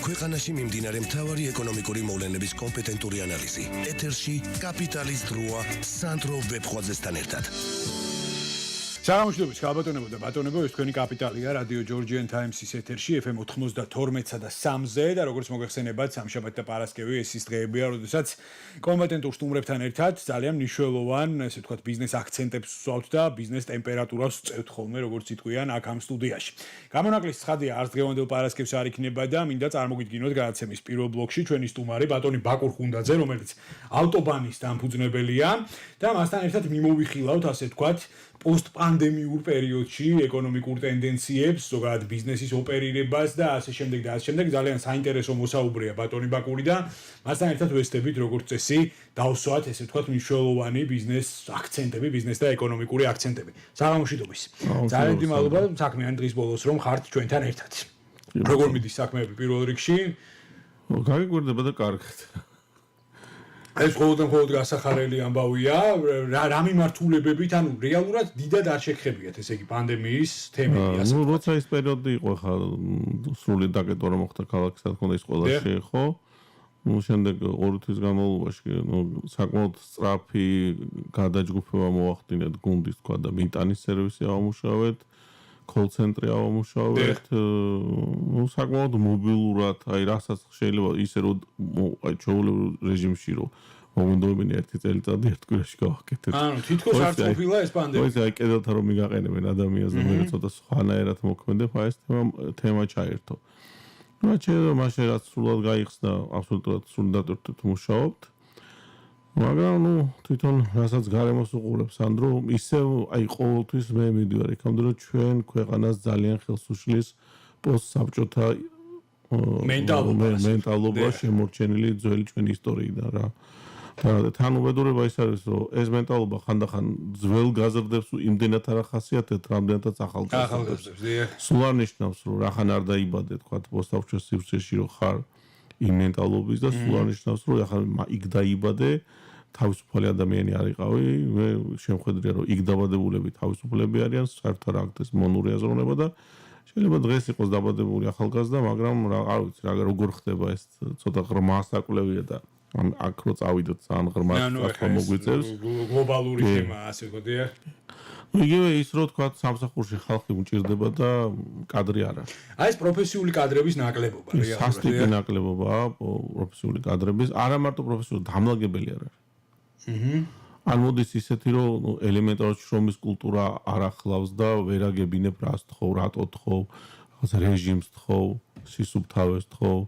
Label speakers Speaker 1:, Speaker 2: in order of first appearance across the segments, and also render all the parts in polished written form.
Speaker 1: ქვეყანაში მიმდინარე მთავარი ეკონომიკური მოვლენების კომპეტენტური ანალიზი. ეთერში კაპიტალის დროა სანდრო ვებხვაძესთან ერთად.
Speaker 2: Საღამოშლობის ხალბატონებო და ბატონებო, ეს თქვენი კაპიტალია რადიო Georgian Times-ის ეთერში FM 92-სა და 3-ზე და როგორც მოგეხსენებათ, სამშაბათი და პარასკევი ეს ის დღეებია, როდესაც კომპეტენტურ სტუმრებთან ერთად ძალიან მნიშვნელოვან, ესე ვთქვათ, ბიზნეს აქცენტებს ვსვავთ და ბიზნეს ტემპერატურას ვწევთ ხოლმე, როგორც იტყვიან აქ ამ სტუდიაში. გამონაკლისი ცხადია, არც დღევანდელ პარასკევს არ იქნება და მინდა წარმოგიდგინოთ გადაცემის პირველ ბლოკში ჩვენი სტუმარი ბატონი ბაკურ ხუნდაძე, რომელიც ავტობანის დამფუძნებელია და მასთან ერთად მიმოვიხილავთ, ასე ვთქვათ, პოსტპანდემიურ პერიოდში ეკონომიკურ ტენდენციებს, ზოგადად ბიზნესის ოპერირებას და ასე შემდეგ და ასე შემდეგ. ძალიან საინტერესო მოსაუბრეა ბატონი ბაკური და მასთან ერთად ვესწრებით როგორც წესი დავსვათ, ესე ვთქვათ, მნიშვნელოვანი ბიზნეს აქცენტები, ბიზნეს და ეკონომიკური აქცენტები. საღამოშიდობის. ძალიან დიდი მადლობა საქმიანი დღის ბოლოს რომ ხართ ჩვენთან ერთად. როგორ მიდის საქმეები პირველ რიგში?
Speaker 3: გაიგრძელება და კარგად.
Speaker 2: ეს ყოველდღე გასახარელი ამბავია, რა მიმართულებებით, ანუ რეალურად დიდად არ შეგხებიათ, ესე იგი პანდემიის თემები ასე.
Speaker 3: როცა ის პერიოდი იყო, ხა სრული დაკეტვა რომ მოხდა ქალაქის, რა თქმა უნდა, ის ყველა შეეხო. შემდეგ 2 თვის განმავლობაში, საკმაოდ სწრაფი გადაჯგუფება მოახდინეთ გუნდის, თქვა და მიტანის სერვისი ავამუშავეთ, კოლ-ცენტრი ავამუშავეთ, საკმაოდ მობილურად, რასაც შეიძლება ისე რომ ჩვეულებრივ რეჟიმში რომ მოგვინდობენ ერთი წელიწადი ერთ კვირაში გავაკეთეთ.
Speaker 2: ანუ თითქოს არ ყოფილა ეს პანდემია.
Speaker 3: ეს კედელთან რომ მიგაყენებენ ადამიანს და მე ცოტა სხვანაირად მოქმედებ, ეს თემა ჩაერთო. მაშინ რაც სრულად გაიხსნა, აბსოლუტურად სრულად მუშაობთ. მაგრამ თვითონ რასაც გარემოს უყურებს სანდრო, ისევ ყოველთვის მე მივიდივარ იქამდე რომ ჩვენ ქვეყანას ძალიან ხელს უშლის პოსტსაბჭოთა მენტალობა შემორჩენილი ძველი ჩვენი ისტორიიდან რა. და თანუბედურება ის არის რომ ეს მენტალობა ხანდახან ძველ გაზრდებს იმდენად არ ახასიათებთ, რამდენადაც ახალგაზრდებს. სულ არ ნიშნავს რომ რახან არ დაიბადე, თქვა პოსტსაბჭოს სივრცეში რომ ხარ იმ მენტალობის და სულ არ ნიშნავს რომ ახლა იქ დაიბადე თავისუფალი ადამიანი არ იყავი, მე შემხედრია რომ იქ დაბადებულები თავისუფლები არიან, საერთოდ არ აქვს მონური აზროვნება და შეიძლება დღეს იყოს დაბადებული ახალგაზრდა, მაგრამ არ ვიცი რა როგორ ხდება ეს ცოტა ღრმა საკვლევია და აქ რო წავიდოთ ძალიან ღრმა საკვლევ მოგვიწევს
Speaker 2: გლობალური თემა ასე ვთქვათ.
Speaker 3: იგივე ის რო თქვა სამსახურში ხალხი უჭირდება და კადრი არ არის.
Speaker 2: აი ეს პროფესიული კადრების ნაკლებობა რეალურად.
Speaker 3: სასტიკი ნაკლებობაა პროფესიული კადრების, არა მარტო პროფესიული, დამლაგებელი არ არის. ან მოდის ისეთი რომ ელემენტარული შრომის კულტურა არ ახლავს და ვერ აგებინებ რას თხოვ, რატო თხოვ, რაღაცა რეჟიმს თხოვ, სისუფთავეს თხოვ,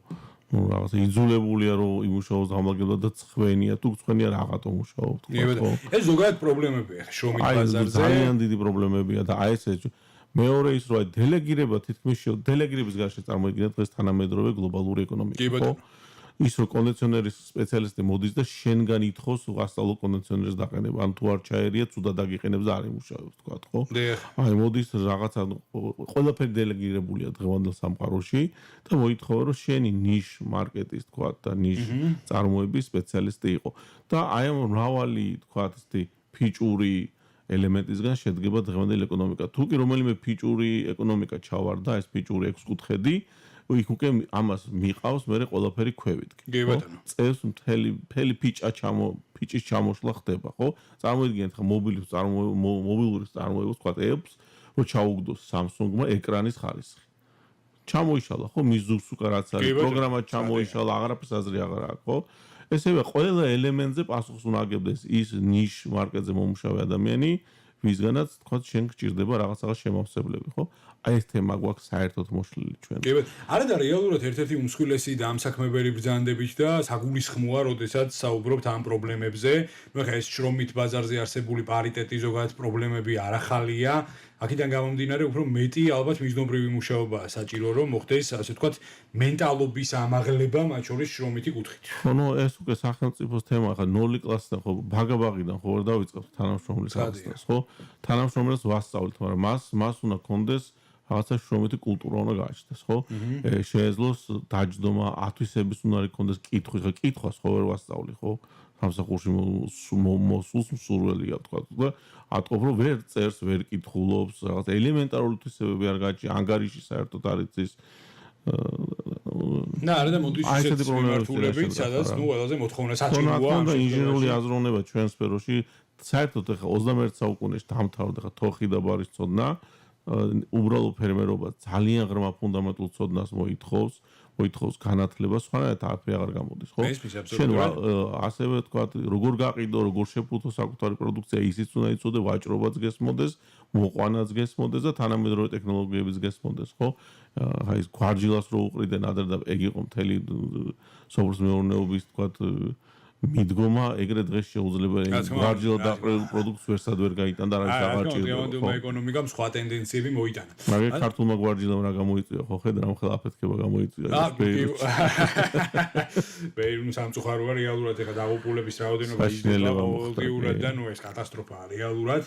Speaker 3: რაღაცა იძულებულია რომ იმუშაოს დამლაგებლად და ცხვენია, თუ ცხვენია რაღაცა მუშაობ თქო.
Speaker 2: ეს ზოგადად პრობლემებია შრომის ბაზარზე.
Speaker 3: ძალიან დიდი პრობლემებია და აი ეს მეორე ის რომ დელეგირება თითქმის დელეგირების გარშე წარმოიდგინეთ დღეს თანამედროვე გლობალური ეკონომიკა, ხო? ის რომ კონდიციონერის სპეციალისტი მოდის და შენგან ითხოვს ვასწავლო კონდიციონერის დაყენება, ან თუ არ ჩაერია, ცუდად აგიყენებს და არ იმუშავებს, თქვა, ხო? აი მოდის რაღაცა ყველაფერი დელეგირებულია დღევანდელ სამყაროში და მოითხოვა რომ შენი ნიშ მარკეტის, თქვა და ნიშ წარმოების სპეციალისტი იყო. და აი ამ მრავალი, თქვა, ისეთი ფიჭური ელემენტისგან შედგება დღევანდელი ეკონომიკა. თუ კი რომელიმე ფიჭური ეკონომიკა ჩავარდა, ეს ფიჭური 6 კუთხედი იქ უკვე ამას მიყავს მე ყველაფერი ქვევით.
Speaker 2: კი ბატონო.
Speaker 3: წევს მთელი ფიჭის ჩამოშლა ხდება, ხო? წარმოიდგინეთ ხა მობილურის წარმოებას, თქვა Apps, რომ ჩაუგდოს Samsung-მა ეკრანის ხარისხი. ჩამოიშალა, ხო? მის ზურგს უკან რაც არის, პროგრამა ჩამოიშალა, აღარაფერს აზრი აღარ აქვს, ხო? ესევე ყველა ელემენტზე პასუხს უნდა აგებდეს ის ნიშ მარკეტზე მომუშავე ადამიანი, ვისგანაც თქვა შენ გჭირდება რაღაცა შემავსებლები, ხო? აი ეს თემა გვაქვს საერთოდ მოშლილი ჩვენ.
Speaker 2: კი ბატონო. არა და რეალურად ერთ-ერთი უმსხვილესი დამსაქმებელი ბრძანდებით და საგულისხმოა, როდესაც საუბრობთ ამ პრობლემებზე. ნუ ხა ეს შრომით ბაზარზე არსებული პარიტეტი ზოგადად პრობლემები არ ახალია. აქედან გამომდინარე უფრო მეტი ალბათ მიზნობრივი მუშაობაა საჭირო რომ მოხდეს ასე ვთქვათ მენტალობის ამაღლება მათ შორის შრომითი კუთხით.
Speaker 3: ხო, ნუ ეს უკვე სახელმწიფოს თემა, ხა 0 კლასიდან ხო ბაგაბაღიდან ხო ვერ დავიწყებთ თანამშრომლის აღწევას, ხო? თანამშრომლებს ვასწავლეთ, მაგრამ მას უნდა კონდეს რაღაცა შრომითი კულტურა უნდა გააჩნდეს, ხო? შეეძლოს დაჯდომა, ათვისების უნდა იქონდეს კითხვი, ხო, კითხვას ხო ვერ ვასწავლი, ხო? სამსახურში მოსულს მსურველია, თქვა და ატყობ რომ ვერ წერს, ვერ კითხულობს, რაღაც ელემენტარული თვისებები არ გააჩნია, ანგარიში საერთოდ არ იცის.
Speaker 2: არა და მოდის
Speaker 3: ესეთი პრობლემები
Speaker 2: მიმართულებით, სადაც ნუ ყველაზე მოთხოვნა საჭიროა
Speaker 3: და ინჟინერული აზროვნება ჩვენს სფეროში საერთოდ ახლა 21 საუკუნეში დამთავრდა ხა თოხი და ბარის ცოდნა უბრალო ფერმერობა ძალიან ღრმა ფუნდამენტურ ცოდნას მოითხოვს განათლებას, სხვანაირად აქ აღარ გამოდის, ხო? შენ ასევე თქვა, როგორ გაყიდო, როგორ შეფუთო საკუთარი პროდუქცია, ისიც უნდა იცოდე, ვაჭრობაც გესმოდეს, მოყვანაც გესმოდეს და თანამედროვე ტექნოლოგიებიც გესმოდეს, ხო? აი ეს გვარჯილას რო უყრიდენ ადრე და ეგ იყო მთელი სოფლის მეურნეობის თქვა მიდგომა, ეგრე დღეს შეუძლებელი გვარჯილა დაყრილ პროდუქტს ვერსად ვერ გაიტანდა, რა ის დაღაჭირდა.
Speaker 2: ხო, ეკონომიკამ სხვა ტენდენციები მოიტანა.
Speaker 3: მაგრამ ქართულმა გვარჯილამ რა გამოიწვია, ხო ხედავ ხელა აფეთქება გამოიწვია ეს პერიოდში.
Speaker 2: ბეირუნ სამწუხაროა რეალურად ეხა დაღუპულების რაოდენობა იზრდება ყოველდღიურად და ნუ ეს კატასტროფაა რეალურად.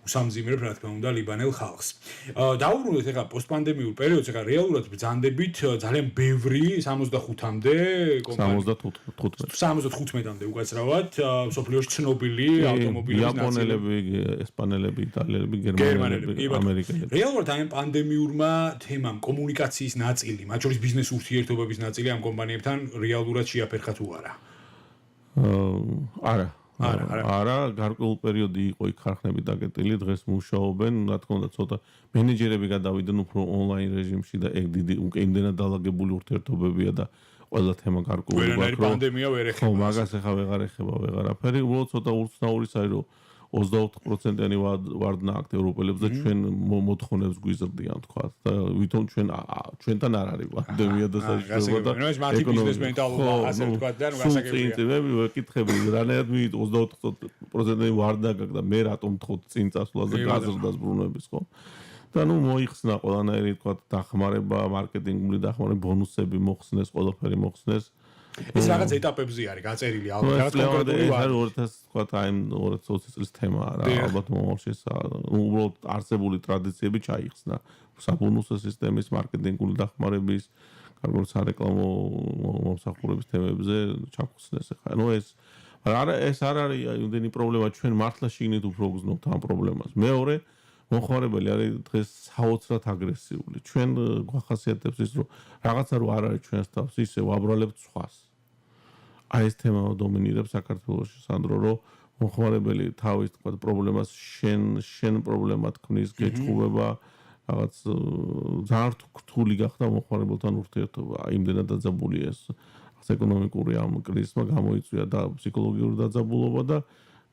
Speaker 2: უსამძიმრებ რა თქმა უნდა ლიბანელ ხალხს. დავუბრუნდეთ ეხა პოსტპანდემიურ პერიოდს, ეხა რეალურად ბრძანდებით ძალიან ბევრი 65-მდე 75-მდე უკაცრავად სოფლიოში ცნობილი ავტომობილის
Speaker 3: იაპონელები, ესპანელები, იტალიელები, გერმანელები, ამერიკელები.
Speaker 2: რეალურად ამ პანდემიურმა თემამ კომუნიკაციის ნაწილი, მათ შორის ბიზნეს ურთიერთობების ნაწილი ამ კომპანიებთან რეალურად შეაფერხა თუ არა?
Speaker 3: არა, გარკვეულ პერიოდი იყო იქ ხარხნები დაკეტილი, დღეს მუშაობენ, რა თქმა უნდა, ცოტა მენეჯერები გადავიდნენ უფრო ონლაინ რეჟიმში და ეგ დიდი უკვე იმდენად დალაგებული ურთიერთობებია და ყველა თემა გარკვეული
Speaker 2: გვაქვს, რომ პანდემია ვერ ეხება.
Speaker 3: ხო, მაგას ახლა ვეღარ ეხება, ვეღარაფერი, უბრალოდ ცოტა უცნაური საერთოდ 24%-იანი ვარდნა აქვს ევროპელებს და ჩვენ მოთხოვნებს გვიზრდიან, თქვა და ვითომ ჩვენთან არ არის პანდემია და საშიშროება და
Speaker 2: ეს მათი ბიზნეს მენტალობა ასე თქვა და ნუ გასაგებია.
Speaker 3: წინწები ვეკითხები, რანაირად მივით 24%-იანი ვარდნა გაქვს და მე რატომ თქო წინ წასვლა და გაზრდა ზბრუნების, ხო? და ნუ მოიხსნა ყველანაირი თქვა დახმარება, მარკეტინგული დახმარება, ბონუსები მოხსნეს, ყველაფერი მოხსნეს.
Speaker 2: ეს რაღაც ეტაპებზე არის გაწერილი ალბათ რაღაც კონკრეტული
Speaker 3: ვარ 2000 თქვა აი 2020 წლის თემაა რა ალბათ მომავალში უბრალოდ არსებული ტრადიციები ჩაიხსნა საბონუსო სისტემის მარკეტინგული დახმარების გარკვეულ სარეკლამო მომსახურების თემებზე ჩახსნეს ახლა ნუ ეს არ არის იმდენი პრობლემა ჩვენ მართლა შიგნით უფრო გზნობთ ამ პრობლემას მეორე მოხმარებელი არის დღეს საოცრად აგრესიული. ჩვენ გვახასიათებს ის, რომ რაღაცა რო არ არის ჩვენს თავს, ისე ვაბრალებთ სხვას. აი ეს თემა დომინირებს საქართველოში, სანდრო, რომ მოხმარებელი თავის თქვა პრობლემას შენ პრობლემად ქმნის, გეჭხუბება, რაღაც ძალიან რთული გახდა მოხმარებელთან ურთიერთობა. იმდენად დაძაბულია ეს ეკონომიკური ამ კრიზისმა გამოიწვია და ფსიქოლოგიური დაძაბულობა და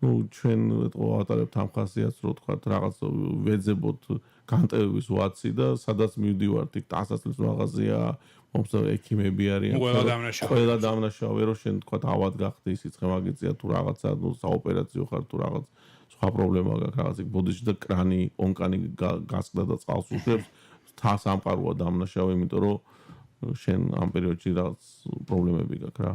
Speaker 3: ну ჩვენ ვატარებთ ამ ხასიათს რო თქვა რაღაც ვეძებოთ განტევების ვაცი და სადაც მივდივართ იქ დასასრულს მაღაზია მომსწრე ექიმები არიან ყველა დამნაშავე რო შენ თქვა ავად გახდი სიცხე მაგიწია თუ რაღაცა ნუ საოპერაციო ხარ თუ რაღაც სხვა პრობლემა გაქვს რაღაც იქ ბოდიში და კრანი ონკანი გასკდა და წყალს უშვებს თას ამყაროა დამნაშავე იმიტომ რომ შენ ამ პერიოდში რაღაც პრობლემები გაქვს რა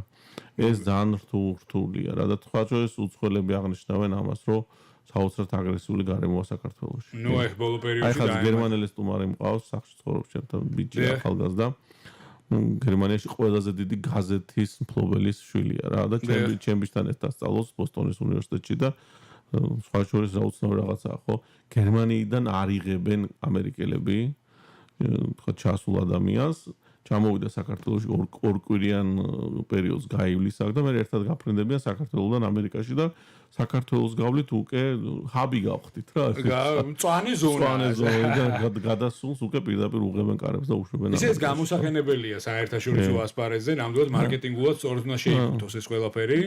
Speaker 3: ეს ძალიან რთულია რა და თქვა რომ ეს უცხოელები აღნიშნავენ ამას რომ საოცრად აგრესიული გარემოა საქართველოში.
Speaker 2: ნუ ეხ ბოლო პერიოდში
Speaker 3: და გერმანელი სტუმარი მყავს სახში ცხოვრობს ჩემთან ბიჭი ახალგაზრდა. გერმანიაში ყველაზე დიდი გაზეთის მფლობელის შვილია რა და ჩემბიჩთან ერთად სწავლობს ბოსტონის უნივერსიტეტში და სხვა შორის რა უცნაური რაღაცაა ხო გერმანიიდან არიღებენ ამერიკელები თქვა ჩასულ ადამიანს ჩამოვიდა საქართველოში ორკვირიან პერიოდს გაივლისაგ და მე ერთად გაფრინდებიან საქართველოსთან ამერიკაში და საქართველოს გავლით უკვე ჰაბი გავხდით რა
Speaker 2: მწვანე ზონა
Speaker 3: გადასულს უკვე პირდაპირ უღებენ კარებს და უშვებენ
Speaker 2: ამას ეს გამოსახენებელია საერთაშორისო ასპარეზზე ნამდვილად მარკეტინგულად სწორად უნდა შეიკუთოს ეს ყველაფერი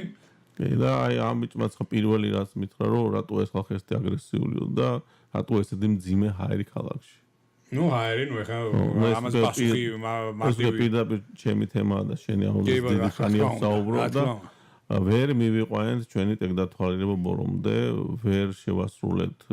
Speaker 3: და აი ამ ბიჭმაც ხა პირველი რაც მითხრა რომ რატო ეს ხალხი ესეთი აგრესიულია და რატო ესეთი მძიმე ჰაერი ქალაქში
Speaker 2: ну ჰაერი ну ეხა ამას პასუხი
Speaker 3: მასივი პირდაპირ ჩემი თემაა და შენი ამბობს დიდი ხანია საუბრო და ვერ მივიყვანეთ ჩვენი ტექდათვალიერება ბორომდე ვერ შევასრულეთ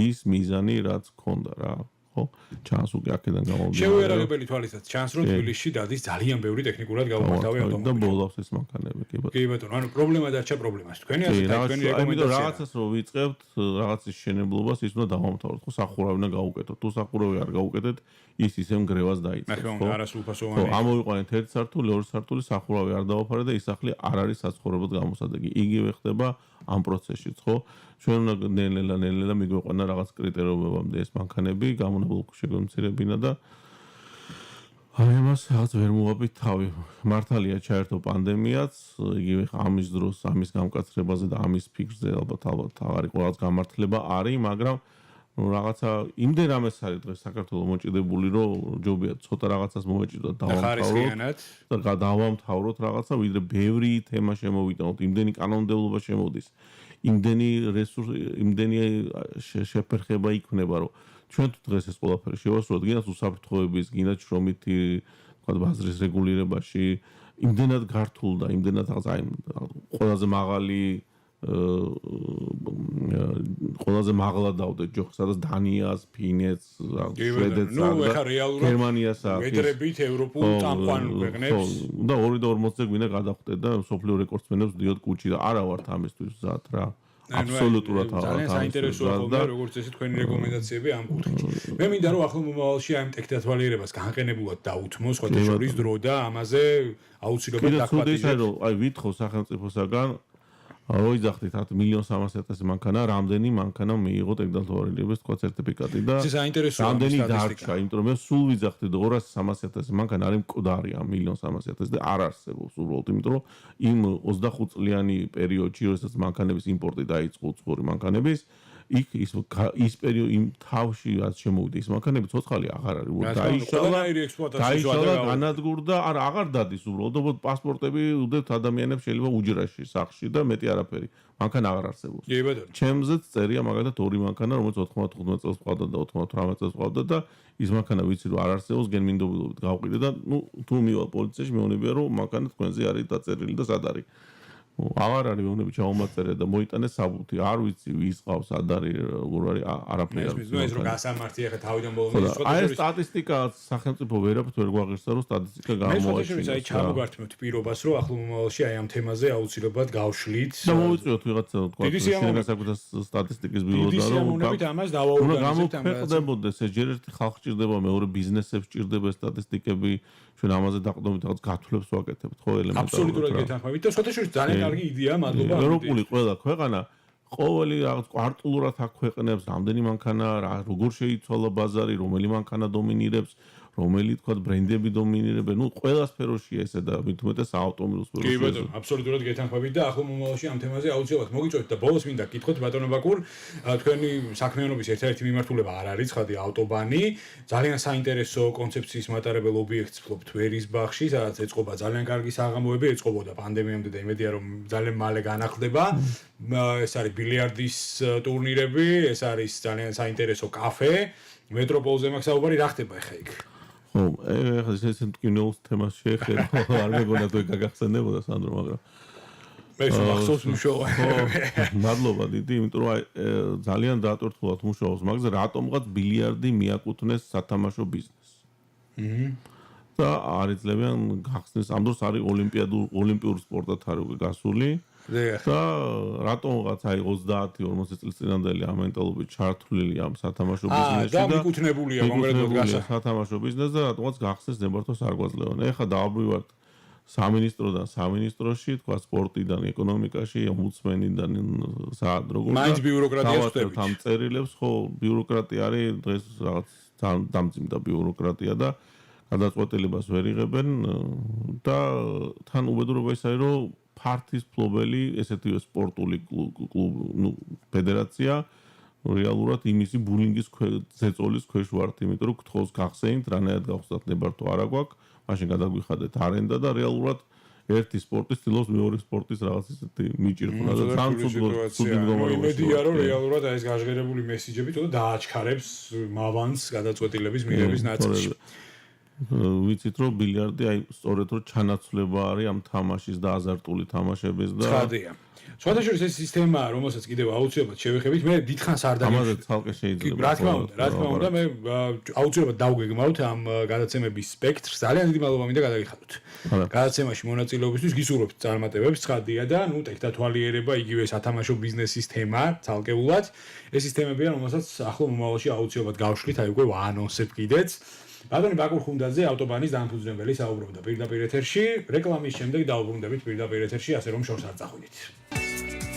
Speaker 3: ის მიზანი რაც ქონდა რა ხო ჩანს უკვე აქედან გამომდინარე
Speaker 2: შეუერაღებელი თვალისწინებით ჩანს რომ თბილისში დადის ძალიან ბევრი ტექნიკურად გამომართავი ავტომობილი
Speaker 3: და ბოლავს ეს მანქანები
Speaker 2: კი ბატონო ანუ პრობლემა დარჩა პრობლემას თქვენი ასეთ თქვენი რეკომენდაცია
Speaker 3: რაღაცას რო ვიწყებთ რაღაცის შენებლობას ის უნდა დავამთავროთ ხო სახურავი უნდა გაუკეთოთ თუ სახურავი არ გაუკეთეთ ის ისე მგრევას დაიწყებს
Speaker 2: ხო არასრულფასოვანი
Speaker 3: ამოვიყვანეთ ერთი სართული ორი სართული სახურავი არ დავაფარე და ის სახლი არ არის საცხოვრებლად გამოსადეგი იგივე ხდება ამ პროცესშიც ხო ჩვენ უნდა ნელ-ნელა მიგვეყვანა რაღაც კრიტერიუმებამდე ეს მანქანები გამონაბოლქვ შეგვემცირებინა და აი ამას რაღაც ვერ მოაბით თავი. მართალია ჩაერთო პანდემიაც, იგივე ამის დროს, ამის გამკაცრებაზე და ამის ფიქრზე ალბათ არ იყო რაღაც გამართლება არის, მაგრამ ну რაღაცა იმდენ რამეს არის დღეს საქართველოს მოჭიდებული, რომ ჯობია ცოტა რაღაცას მოეჭიდოთ და დავამთავროთ რაღაცა, ვიდრე ბევრი თემა შემოვიტანოთ, იმდენი კანონმდებლობა შემოდის, იმდენი რესურსი, იმდენი შეფერხება იქნება, რომ ჩვენ თუ დღეს ეს ყველაფერი შევასრულოთ, გინდათ უსაფრთხოების, გინდათ შრომითი, თქვა ბაზრის რეგულირებაში, იმდენად გართულ და იმდენად რაღაც აი ყველაზე მაღალი ყველაზე მაღლა დავდეთ ჯოხს, სადაც დანიას, ფინეთს, შვედეთს, გერმანიას აქვს.
Speaker 2: ვედრებით ევროპულ წამყვან ქვეყნებს
Speaker 3: და 2:40-ზე გვინდა გადავხდეთ და სოფლიო რეკორდსმენებს ვდიოთ კუჩი და არა ვართ ამისთვის მზად რა. აბსოლუტურად
Speaker 2: ძალიან საინტერესოა ხოლმე როგორც ეს თქვენი რეკომენდაციები ამ კუთხით. მე მინდა რომ ახლო მომავალში ამ ტექნოლოგიებას განყენებულად დაუთმოს სხვათა შორის დრო და ამაზე აუცილებლად დაკვატიჟეთ.
Speaker 3: აი ვითხოვ სახელმწიფოსაგან როიძახდით 1,300,000 მანქანა, რამდენი მანქანა მიიღო ტექნოლოგიების თქვა სერტიფიკატი და რამდენი დარჩა, იმიტომ რომ მე სულ ვიძახდი 200-300,000 მანქანა არის მკვდარი ამ 1,300,000 და არ არსებობს უბრალოდ, იმიტომ რომ იმ 25 წლიანი პერიოდში, როდესაც მანქანების იმპორტი დაიწყო უცხოური მანქანების, იქ ის პერიოდი იმ თავში რაც შემოვიდა ის მანქანები ცოცხალი აღარ არის, დაიშალა განადგურდა, აღარ დადის უბრალოდ პასპორტები უდევთ ადამიანებს შეიძლება უჯრაში, სახლში და მეტი არაფერი. მანქანა აღარ არსებობს.
Speaker 2: კი ბატონო.
Speaker 3: ჩემზეც წერია მაგალითად ორი მანქანა, რომელიც 95 წელს ყავდა და 98 წელს ყავდა და ის მანქანა ვიცი რომ არ არსებობს, გენმინდობილობით გავყიდე და თუ მივალ პოლიციაში მეუბნებია რომ მანქანა თქვენზე არის დაწერილი და სად არის. აღარ არის მეუბნები ჩაუმაწერე და მოიტანე საბუთი, არ ვიცი ვის ყავს, სად არის, როგორ არის, არაფერი არ ვიცი.
Speaker 2: ეს რო გასამართია ხა თავიდან ბოლომდე
Speaker 3: სხვა აი სტატისტიკა სახელმწიფო ვერაფერს ვერ გვაღირსა რომ სტატისტიკა
Speaker 2: გამოაჩინა. მე აი ჩამოგართმევთ პირობას რომ ახლო მომავალში აი ამ თემაზე აუცილებლად გავშლით.
Speaker 3: და მოვიწვიოთ ვიღაცა თქვა შენგასაკუთრების სტატისტიკის ბიურო და რომ
Speaker 2: ამას დავაუგანებთ
Speaker 3: გამოფხდებოდეს ეს ჯერ ერთი ხალხი ჭირდება, მეორე ბიზნესებს ჭირდება სტატისტიკები, ჩვენ ამაზე დაყრდნობით რაღაც გათვლებს ვაკეთებთ ხო ელემენტარულად.
Speaker 2: აბსოლუტურად გეთანხმებით და სხვათა შორის ძალიან კარგი იდეაა, მადლობა.
Speaker 3: ევროპული ყველა ქვეყანა ყოველი რაღაც კვარტულურად აქვეყნებს, რამდენი მანქანა, როგორ შეიცვალა ბაზარი, რომელი მანქანა დომინირებს, რომელი თქვა ბრენდები დომინირებენ, ну ყველა სფეროშია ესე და მით უმეტეს ავტომობილ სფეროში.
Speaker 2: კი ბატონო, აბსოლუტურად გეთანხმებით და ახლო მომავალში ამ თემაზე აუცილებლად მოგიწევთ და ბოლოს მინდა გითხოთ ბატონო ბაკურ, თქვენი საქმიანობის ერთ-ერთი მიმართულება არ არის ცხადი ავტობანი, ძალიან საინტერესო კონცეფციის მატარებელ ობიექტს ფლობთ ვერისბახში, სადაც ეწყობა ძალიან კარგი საღამოები, ეწყობოდა პანდემიამდე და იმედია რომ ძალიან მალე განახლდება. ეს არის ბილიარდის ტურნირები, ეს არის ძალიან საინტერესო კაფე, მეტროპოლზე მაქვს საუბარი, რა ხდება ახლა იქ?
Speaker 3: ხო, ეხლა ეს კინოს თემას შეეხება, არ მეგონა თუ გაგახსენებოდა სანდრო, მაგრამ
Speaker 2: მე მახსოვს მუშაობ.
Speaker 3: მადლობა დიდი, იმიტომ რომ ძალიან დაატვირთულად მუშაობს მაგაზე, რატომღაც ბილიარდი მიაკუთვნეს სათამაშო ბიზნესს. და არ იძლევიან გახსნეს, ამ დროს არის ოლიმპიურ სპორტად არის გასული. და რატომღაც აი 30-40 წლის წინანდელი ამ მენტალობით ჩართვლილი ამ სათამაშო ბიზნესში
Speaker 2: და მიკუთვნებულია კონკრეტულად
Speaker 3: სათამაშო ბიზნესს და რატომღაც გახსნეს ნებართვას არ გვაძლევენ. ეხლა დააბრუნებთ სამინისტროდან სამინისტროში, თქვა სპორტიდან ეკონომიკაში, ომბუდსმენიდან საად როგორ
Speaker 2: მაინც ბიუროკრატიას ხდებით.
Speaker 3: ამ წერილებს ხო ბიუროკრატია არის დღეს რაღაც დამძიმდა ბიუროკრატია და გადაწყვეტილებას ვერ იღებენ და თან უბედურება ის არის რომ ფართის ფლობელი ესეთივე სპორტული ფედერაცია რეალურად იმისი ბულინგის ზეწოლის ქვეშ ვართ, იმიტომ რომ გთხოვს გახსენით, რანაირად გავხსნათ ნებართვა არა გვაქვს, მაშინ გადაგვიხადეთ არენდა და რეალურად ერთი სპორტის ცდილობს მეორე სპორტის რაღაც ისეთი მიჭირხნა და თან ცუდი მდგომარეობაში.
Speaker 2: იმედია რომ რეალურად აი ეს გაჟღერებული მესიჯები თუნდაც დააჩქარებს მავანს გადაწყვეტილების მიღების ნაწილში.
Speaker 3: ვიცით რომ ბილიარდი აი სწორედ რომ ჩანაცვლება არის ამ თამაშის და აზარტული თამაშების და
Speaker 2: ცხადია. სხვათა შორის ეს სისტემაა, რომელსაც კიდევ აუცილებლად შევეხებით. მე დიდხანს არ დამიხვდი.
Speaker 3: ამაზე ცალკე შეიძლება.
Speaker 2: რა თქმა უნდა, მე აუცილებლად დავგეგმავთ ამ გადაცემების სპექტრს. ძალიან დიდი მადლობა მინდა გადაგიხადოთ. გადაცემაში მონაწილეობისთვის გისურვებთ წარმატებებს, ცხადია და ნუ ტექნოლოგიერება იგივე სათამაშო ბიზნესის თემა ცალკეულად. ეს სისტემებია, რომელსაც ახლო მომავალში აუცილებლად გავშლით, აი უკვე ვაანონსებთ კიდეც. ბატონი ბაკურ ხუნდაძე ავტობანის დამფუძნებელი საუბრობდა პირდაპირ ეთერში, რეკლამის შემდეგ დაუბრუნდებით პირდაპირ ეთერში, ასე რომ შორს არ წახვიდით.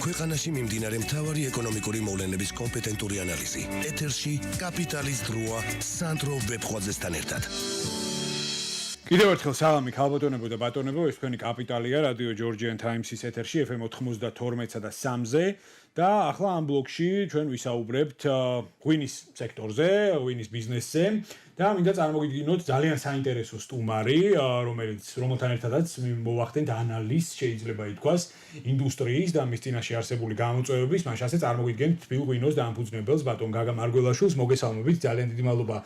Speaker 1: ქვეყანაში მიმდინარე მთავარი ეკონომიკური მოვლენების კომპეტენტური ანალიზი. ეთერში კაპიტალის დროა სანდრო ვებხვაძესთან ერთად.
Speaker 2: კიდევ ერთხელ სალამი ქალბატონებო და ბატონებო, ეს თქვენი კაპიტალია რადიო Georgian Times-ის ეთერში FM 92-ზე და 3-ზე და ახლა ამ ბლოკში ჩვენ ვისაუბრებთ ღვინის სექტორზე, ღვინის ბიზნესზე და მინდა წარმოგიდგინოთ ძალიან საინტერესო სტუმარი, რომელთან ერთადაც მოვახდენთ ანალიზს, შეიძლება ითქვას, ინდუსტრიის და მის წინაშე არსებული გამოწვევების, მაშ ასე წარმოგიდგენთ თბილ ღვინოს დამფუძნებელს ბატონ გაგა მარგველაშვილს, მოგესალმებით, ძალიან დიდი მადლობა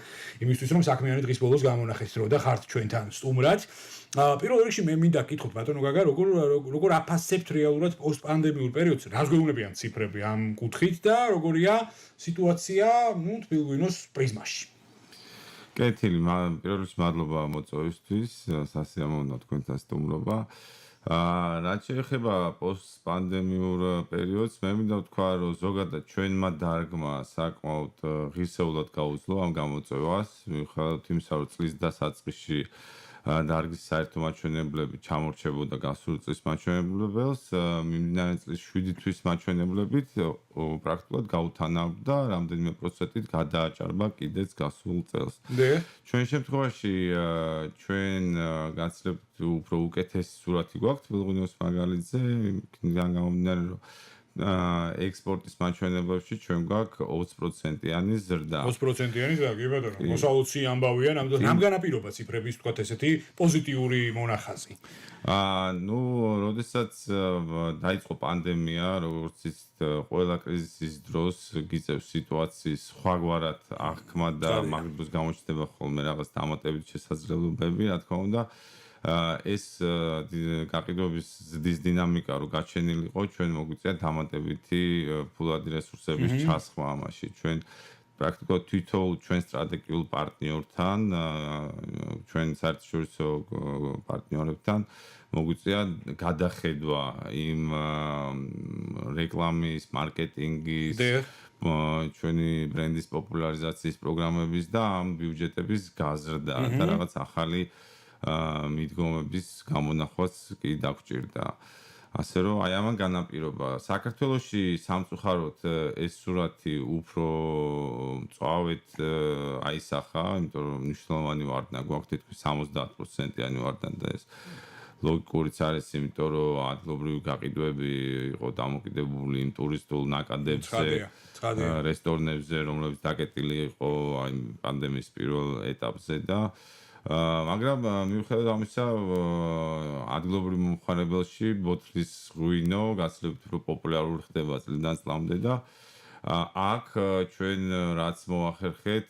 Speaker 2: იმისთვის, რომ საქმიანი დღის ბოლოს გამონახეთ დრო და ხართ ჩვენთან სტუმრად. პირველ რიგში მე მინდა გითხოთ ბატონო გაგა, როგორ აფასებთ რეალურად პოსტპანდემიურ პერიოდს, რას გვეუბნებიან ციფრები ამ კუთხით და როგორია სიტუაცია, თბილ ღვინოს პრიზმაში.
Speaker 4: კეთილი, პირველ რიგში მადლობა მოწვევისთვის, სასიამოვნოა თქვენთან სტუმრობა. რაც შეეხება პოსტპანდემიურ პერიოდს, მე მინდა ვთქვა, რომ ზოგადად ჩვენმა დარგმა საკმაოდ ღირსეულად გაუძლო ამ გამოწვევას, მიუხედავად იმისა, რომ წლის დასაწყისში დარგის საერთო მაჩვენებლები ჩამორჩებოდა გასული წლის მაჩვენებლებელს, მიმდინარე წლის 7 თვის მაჩვენებლებით პრაქტიკულად გაუთანაბრდა, რამდენიმე პროცენტით გადააჭარბა კიდეც გასულ წელს. ჩვენ შემთხვევაში ჩვენ გაცლებთ უფრო უკეთესი სურათი გვაქვს თბილღვინოს მაგალითზე, იქიდან გამომდინარე, რომ ექსპორტის მაჩვენებლებში ჩვენ გვაქვს 20%-იანი ზრდა.
Speaker 2: 20%-იანი ზრდა, კი ბატონო. მოსალოცი ამბავია, რამ განაპირობა ციფრების თქვათ ესეთი პოზიტიური მონახაზი.
Speaker 4: როდესაც დაიწყო პანდემია, როგორც იცით, ყველა კრიზისის დროს გიწევს სიტუაციის სხვაგვარად აღქმა და მაგ დროს გამოჩნდება ხოლმე რაღაც დამატებითი შესაძლებლობები, რა თქმა უნდა. ეს გაყიდვების ზრდის დინამიკა რო გაჩენილიყო, ჩვენ მოგვიწია დამატებითი ფულადი რესურსების ჩასხმა ამაში. ჩვენ პრაქტიკულად თვითონ ჩვენ სტრატეგიულ პარტნიორთან, ჩვენ საერთაშორისო პარტნიორებთან მოგვიწია გადახედვა იმ რეკლამის, მარკეტინგის, ჩვენი ბრენდის პოპულარიზაციის პროგრამების და ამ ბიუჯეტების გაზრდა და რაღაც ახალი მიდგომების გამონახვაც კი დაგვჭირდა. ასე რომ აი ამან განაპირობა. საქართველოში სამწუხაროდ ეს სურათი უფრო მწვავედ აისახა, იმიტომ რომ მნიშვნელოვანი ვარდნა გვაქვს თითქმის 70%-იანი ვარდნა და ეს ლოგიკურიც არის, იმიტომ რომ ადგილობრივი გაყიდვები იყო დამოკიდებული იმ ტურისტულ ნაკადებზე, რესტორნებზე, რომლებიც დაკეტილი იყო აი პანდემიის პირველ ეტაპზე და მაგრამ მიუხედავად ამისა ადგილობრივ მომხმარებელში ბოთლის ღვინო გაცილებით უფრო პოპულარული ხდება წლიდან წლამდე და აქ ჩვენ რაც მოახერხეთ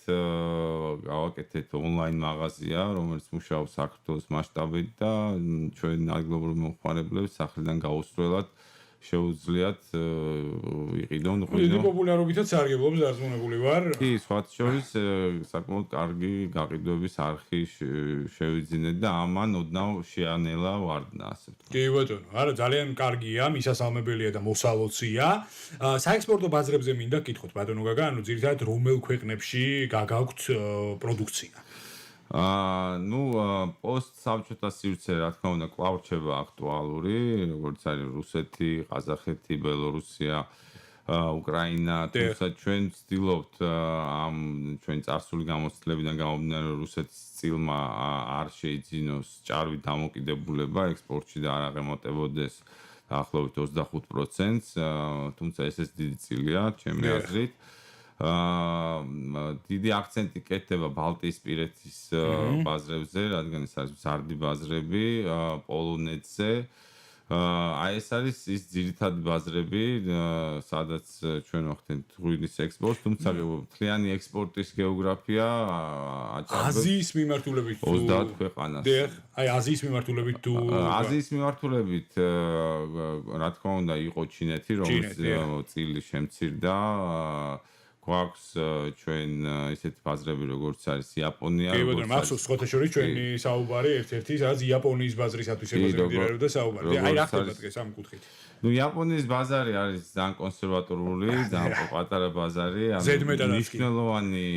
Speaker 4: გავაკეთეთ ონლაინ მაღაზია რომელიც მუშაობს საქართველოს მასშტაბით და ჩვენ ადგილობრივ მომხმარებლებს სახლიდან გაუსწრებლად შეუძლიათ იყიდონ ღვინო.
Speaker 2: დიდი პოპულარობითაც სარგებლობს, დარწმუნებული ვარ.
Speaker 4: კი, სხვათა შორის საკმაოდ კარგი გაყიდვების არხი შევიძინეთ და ამან ოდნავ შეანელა ვარდნა, ასე ვთქვათ.
Speaker 2: კი ბატონო, არა ძალიან კარგია, მისასალმებელია და მოსალოცია. საექსპორტო ბაზრებზე მინდა გითხოთ ბატონო გაგა, ძირითადად რომელ ქვეყნებში გაგაქვთ პროდუქცია?
Speaker 4: პოსტსაბჭოთა სივრცე, რა თქმა უნდა, კვლავ რჩება აქტუალური, როგორც არის რუსეთი, ყაზახეთი, ბელორუსია, უკრაინა, თუმცა ჩვენ ვცდილობთ ამ ჩვენ წარსული გამოცდილებიდან გამომდინარე, რომ რუსეთის წილმა არ შეიძინოს ჭარბი დამოკიდებულება ექსპორტში და არ აღემატებოდეს დაახლოებით 25%-ს, თუმცა ესეც დიდი წილია, ჩემი აზრით. დიდი აქცენტი კეთდება ბალტიისპირეთის ბაზრებზე, რადგან ეს არის მზარდი ბაზრები, პოლონეთზე. აი ეს არის ის ძირითადი ბაზრები, სადაც ჩვენ ვახდენთ ღვინის ექსპორტს, თუმცა მთლიანი ექსპორტის გეოგრაფია აჭარბებს
Speaker 2: აზიის მიმართულებით
Speaker 4: 30 ქვეყანას.
Speaker 2: აი აზიის მიმართულებით თუ
Speaker 4: აზიის მიმართულებით რა თქმა უნდა იყო ჩინეთი, რომელიც წილი შემცირდა. გვაქვს ჩვენ ისეთი ბაზრები როგორც არის იაპონია,
Speaker 2: როგორც მახსოვს ხოთაშორის ჩვენი საუბარი ერთ-ერთი სადაც იაპონიის ბაზრისათვის ებაზრებოდა საუბარი. აი რა ხდება დღეს ამ კუთხით?
Speaker 4: იაპონიის ბაზარი არის ძალიან კონსერვატორული, ძალიან პატარა ბაზარი, მნიშვნელოვანი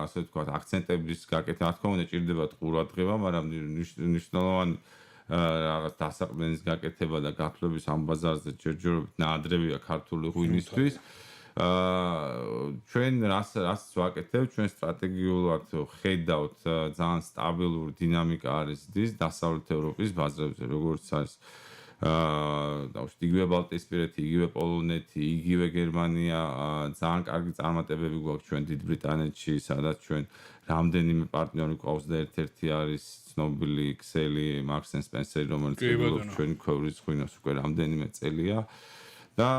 Speaker 4: ასე ვთქვათ აქცენტების გაკეთება, რა თქმა უნდა ჭირდება ყურადღება, მაგრამ მნიშვნელოვანი რაღაც დასაყრდენის გაკეთება და გათვლების ამ ბაზარზე ჯერჯერობით ნაადრევია ქართული ღვინისთვის. ჩვენ რასაც ვაკეთებთ, ჩვენ სტრატეგიულად ხედავთ ძალიან სტაბილური დინამიკა არის ზრდის დასავლეთ ევროპის ბაზრებზე, როგორც არის იგივე ბალტიისპირეთი, იგივე პოლონეთი, იგივე გერმანია, ძალიან კარგი წარმატებები გვაქვს ჩვენ დიდ ბრიტანეთში, სადაც ჩვენ რამდენიმე პარტნიორი გვყავს და ერთ-ერთი არის ცნობილი ქსელი Marks and Spencer, რომელიც გულობს ჩვენი ქვევრის ღვინოს უკვე რამდენიმე წელია. და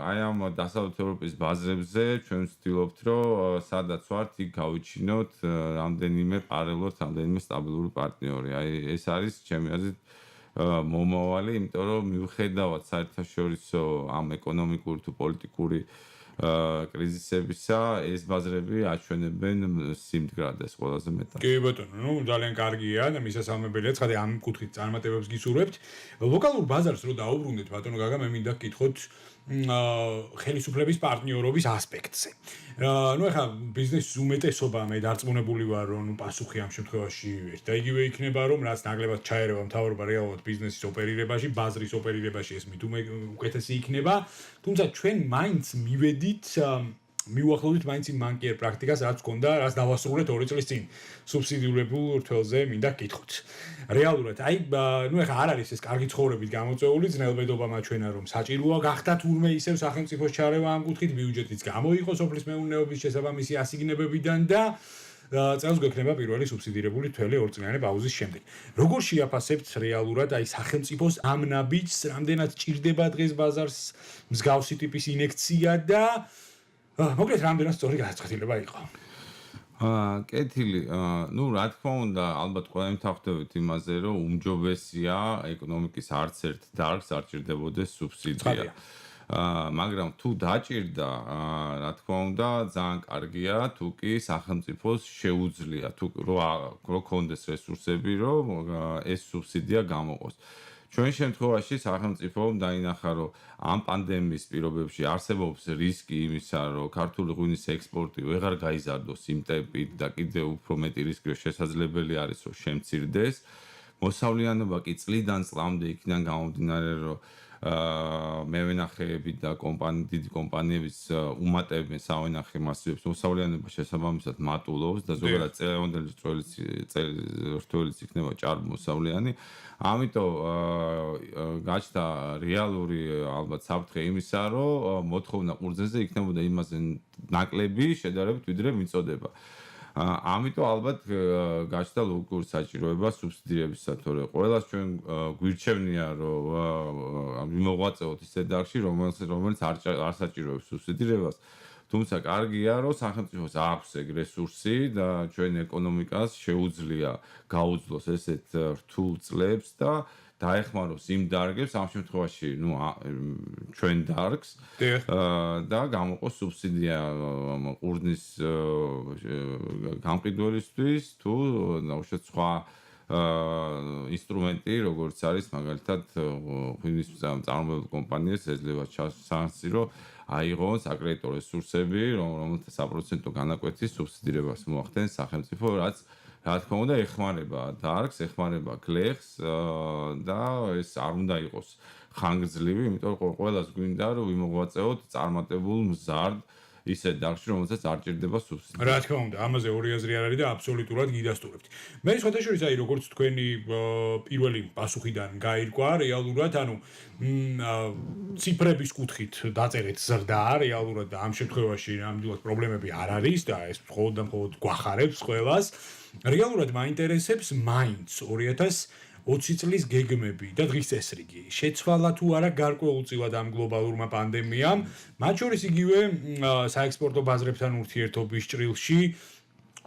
Speaker 4: აი ამ დასავლეთ ევროპის ბაზრებზე ჩვენ ვცდილობთ, რომ სადაც ვართ, იქ გავიჩინოთ რამდენიმე პარალელურად, რამდენიმე სტაბილური პარტნიორი. აი ეს არის ჩემი აზრით მომავალი, იმიტომ რომ მიუხედავად საერთაშორისო ამ ეკონომიკური თუ პოლიტიკური კრიზისებისა, ეს ბაზრები აჩვენებენ სიმდგრადეს ყველაზე მეტად.
Speaker 2: კი ბატონო, ძალიან კარგია და მისასალმებელია, ცხადე ამ კუთხით წარმატებებს გისურვებთ. ლოკალურ ბაზარს რო დაუბრუნდეთ, ბატონო გაგა, მე მინდა გკითხოთ ხელისუფლების პარტნიორობის ასპექტზე. ეხლა ბიზნესის უმეტესობა მე დარწმუნებული ვარ, რომ პასუხი ამ შემთხვევაში ერთ და იგივე იქნება, რომ რაც ნაკლებად ჩაერევა მთავრობა რეალურად ბიზნესის ოპერირებაში, ბაზრის ოპერირებაში ეს მით უკეთესი იქნება. თუმცა ჩვენ მაინც მივედით მივახლოვდით მაინც იმ მანკიერ პრაქტიკას, რაც გქონდა, რაც დავასრულეთ 2 წლის წინ. სუბსიდირებულ რთველზე მინდა გკითხოთ. რეალურად, ეხლა არ არის ეს კარგი ცხოვრებით გამოწვეული, ძნელბედობა მაჩვენა, რომ საჭიროა გახდათ ურმე ისევ სახელმწიფოს ჩარევა ამ კუთხით, ბიუჯეტიც გამოიყო სოფლის მეურნეობის შესაბამისი ასიგნებებიდან და წელს გვექნება პირველი სუბსიდირებული თველი 2 წლიანი პაუზის შემდეგ. როგორ შეაფასებთ რეალურად სახელმწიფოს ამ ნაბიჯს, რამდენად ჭირდება დღეს ბაზარს მსგავსი ტიპის ინექცია და მოკლედ რამდენად სწორი გადაწყვეტილება იყო?
Speaker 4: კეთილი, რა თქმა უნდა, ალბათ ყველა იმთავრდებით იმაზე, რომ უმჯობესია ეკონომიკის არც ერთ დარგს არ ჭირდებოდეს სუბსიდია. მაგრამ თუ დაჭირდა, რა თქმა უნდა, ძალიან კარგია, თუ კი სახელმწიფოს შეუძლია, თუ რო ქონდეს რესურსები, რომ ეს სუბსიდია გამოყოს. ჩვენ შემთხვევაში სახელმწიფომ დაინახა, რომ ამ პანდემიის პირობებში არსებობს რისკი იმისა, რომ ქართული ღვინის ექსპორტი ვეღარ გაიზარდოს იმ ტემპით და კიდევ უფრო მეტი რისკი შესაძლებელი არის, რომ შემცირდეს. მოსავლიანობა კი წლიდან წლამდე იქიდან გამომდინარე, რომ მევენახეები და დიდი კომპანიების უმატებენ სავენახე მასივებს, მოსავლიანობა შესაბამისად მატულობს და ზოგადად წელევანდელი რთველიც იქნება ჭარბმოსავლიანი. ამიტომ გაჩნდა რეალური ალბათ საფრთხე იმისა, რომ მოთხოვნა ყურძენზე იქნებოდა იმაზე ნაკლები შედარებით ვიდრე მიწოდება. ამიტომ ალბათ გაჩნდა ლოგიკური საჭიროება სუბსიდირებისა, თორე ყველას ჩვენ გვირჩევნია, რომ მიმოღვაწეოთ ისეთ დარგში, რომელიც არ საჭიროებს სუბსიდირებას. თუმცა კარგია, რომ სახელმწიფოს აქვს ეგ რესურსი და ჩვენ ეკონომიკას შეუძლია გაუძლოს ესეთ რთულ წლებს და დაეხმაროს იმ დარგებს, ამ შემთხვევაში, ჩვენ დარგს და გამოყოს სუბსიდია ყურძნის გამყიდველისთვის თუ უშუალოდ სხვა ინსტრუმენტი, როგორც არის მაგალითად ღვინის წარმოებულ კომპანიებს ეძლევა სასანსირო აიღონ საკრედიტო რესურსები, რომელთა საპროცენტო განაკვეთის სუბსიდირებას მოახდენს სახელმწიფო, რაც რა თქმა უნდა ეხმარება დარგს, ეხმარება გლეხს და ეს არ უნდა იყოს ხანგრძლივი, იმიტომ რომ ყველას გვინდა რომ ვიმოღვაწეოთ წარმატებულ მზარდ ისეთ დარგში, რომელსაც არ ჭირდება სუბსიდია.
Speaker 2: რა თქმა უნდა, ამაზე ორი აზრი არ არის და აბსოლუტურად გიდასტურებთ. მე სხვათაშორის როგორც თქვენი პირველი პასუხიდან გაირკვა, რეალურად, ციფრების კუთხით დაწერეთ ზრდა, რეალურად და ამ შემთხვევაში ნამდვილად პრობლემები არ არის და ეს მხოლოდ და მხოლოდ გვახარებს ყველას. რეალურად მაინტერესებს მაინც 2020 წლის გეგმები და დღის წესრიგი. შეცვალა თუ არა გარკვეულწილად ამ გლობალურმა პანდემიამ, მათ შორის იგივე საექსპორტო ბაზრებთან ურთიერთობის ჭრილში,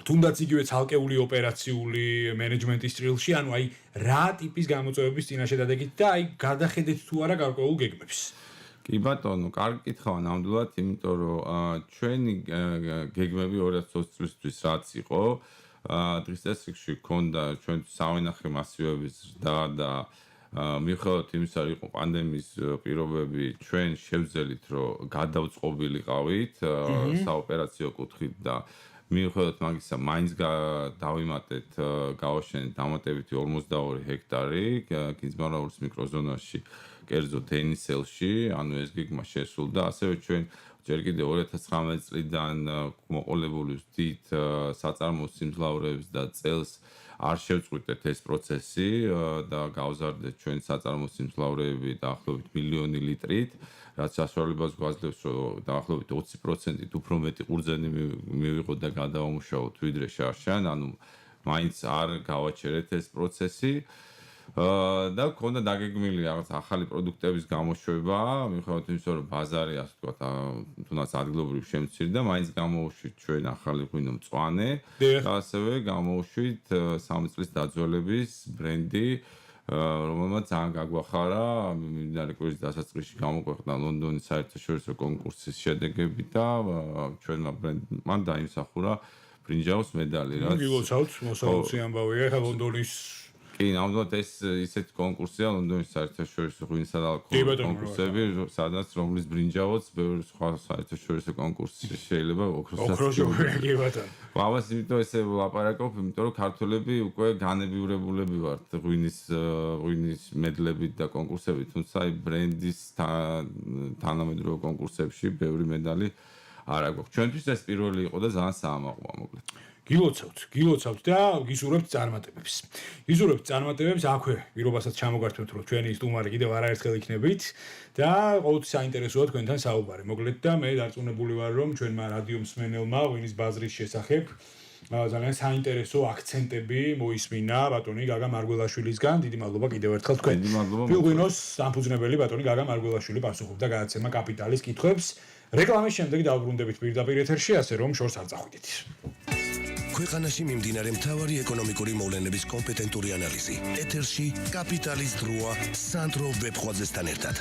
Speaker 2: თუნდაც იგივე ცალკეული ოპერაციული მენეჯმენტის ჭრილში, რა ტიპის გამოწვევების წინაშე დადებით და გადახედეთ თუ არა გარკვეულ გეგმებს.
Speaker 4: კი ბატონო, კარგი კითხვა ნამდვილად, იმიტომ რომ ჩვენი გეგმები 2020 წლისთვის რაც იყო, დღის წესრიგში ქონდა ჩვენ სავენახე მასივების ზრდა და მიუხედავად იმისა, რომ იყო პანდემიის პირობები, ჩვენ შევძელით, რომ გადავწყობილიყავით საოპერაციო კუთხით და მიუხედავად მაგისა, მაინც დავიმატეთ, გავაშენეთ დამატებითი 42 ჰექტარი კინძმარაულის მიკროზონაში, კერძოდ ენისელში, ეს გეგმა შესრულდა, ასევე ჩვენ ჯერ კიდევ 2019 წლიდან მოყოლებული ვსდით საწარმოს სიმძლავრეებს და წელს არ შევწყვიტეთ ეს პროცესი და გავზარდეთ ჩვენი საწარმოს სიმძლავრეები დაახლოებით 1 მილიონი ლიტრით, რაც საშუალებას გვაძლევს, რომ დაახლოებით 20%-ით უფრო მეტი ყურძენი მივიღოთ და გადავამუშავოთ ვიდრე შარშან, ანუ მაინც არ გავაჩერეთ ეს პროცესი. და გქონდა დაგეგმილი რაღაც ახალი პროდუქტების გამოშვება, მიუხედავად იმისა, რომ ბაზარი, ასე ვთქვათ, თუნდაც ადგილობრივ შემცირდა, მაინც გამოუშვით ჩვენ ახალი ღვინო მწვანე და ასევე გამოუშვით 3 წლის დაძველების ბრენდი, რომელმაც ძალიან გაგვახარა, მიმდინარე კვირის დასაწყისში გამოგვეხდა ლონდონის საერთაშორისო კონკურსის შედეგები და ჩვენმა ბრენდმა დაიმსახურა ბრინჯაოს медали, რაც
Speaker 2: გილოცავთ, მოსაუცი ამბავია, ხა ლონდონის
Speaker 4: კი, ნამდვილად ეს ისეთი კონკურსია ლონდონის საერთაშორისო ღვინისა და ალკოჰოლის კონკურსები, სადაც რომლის ბრინჯაოც ბევრი სხვა საერთაშორისო კონკურსი შეიძლება ოქროსაც.
Speaker 2: კი ბატონო.
Speaker 4: ამას იმიტომ ესე ვლაპარაკობ, იმიტომ რომ ქართველები უკვე განებივრებულები ვართ ღვინის მედლებით და კონკურსებით, თუმცა აი ბრენდის თანამედროვე კონკურსებში ბევრი медали არ აქვს. ჩვენთვის ეს პირველი იყო და ძალიან საამაყოა მოკლედ.
Speaker 2: გილოცავთ და გისურვებთ წარმატებებს. აქვე პირობასაც ჩამოგართმევთ, რომ ჩვენი სტუმარი კიდევ არაერთხელ იქნებით და ყოველთვის საინტერესოა თქვენთან საუბარი. მოკლედ და მე დარწმუნებული ვარ, რომ ჩვენმა რადიო მსმენელმა ღვინის ბაზრის შესახებ ძალიან საინტერესო აქცენტები მოისმინა ბატონი გაგა მარგველაშვილისგან. დიდი მადლობა კიდევ ერთხელ თქვენ. ფილღვინოს სამფუძნებელი ბატონი გაგა მარგველაშვილი პასუხობდა გადაცემა კაპიტალის კითხვებს. რეკლამის შემდეგ დავბრუნდებით პირდაპირ ეთერში, ასე რომ შორს არ წახვიდეთ.
Speaker 1: ქვეყანაში მიმდინარე მთავარი ეკონომიკური მოვლენების კომპეტენტური ანალიზი. ეთერში კაპიტალის დროა სანდრო ვებხვაძესთან ერთად.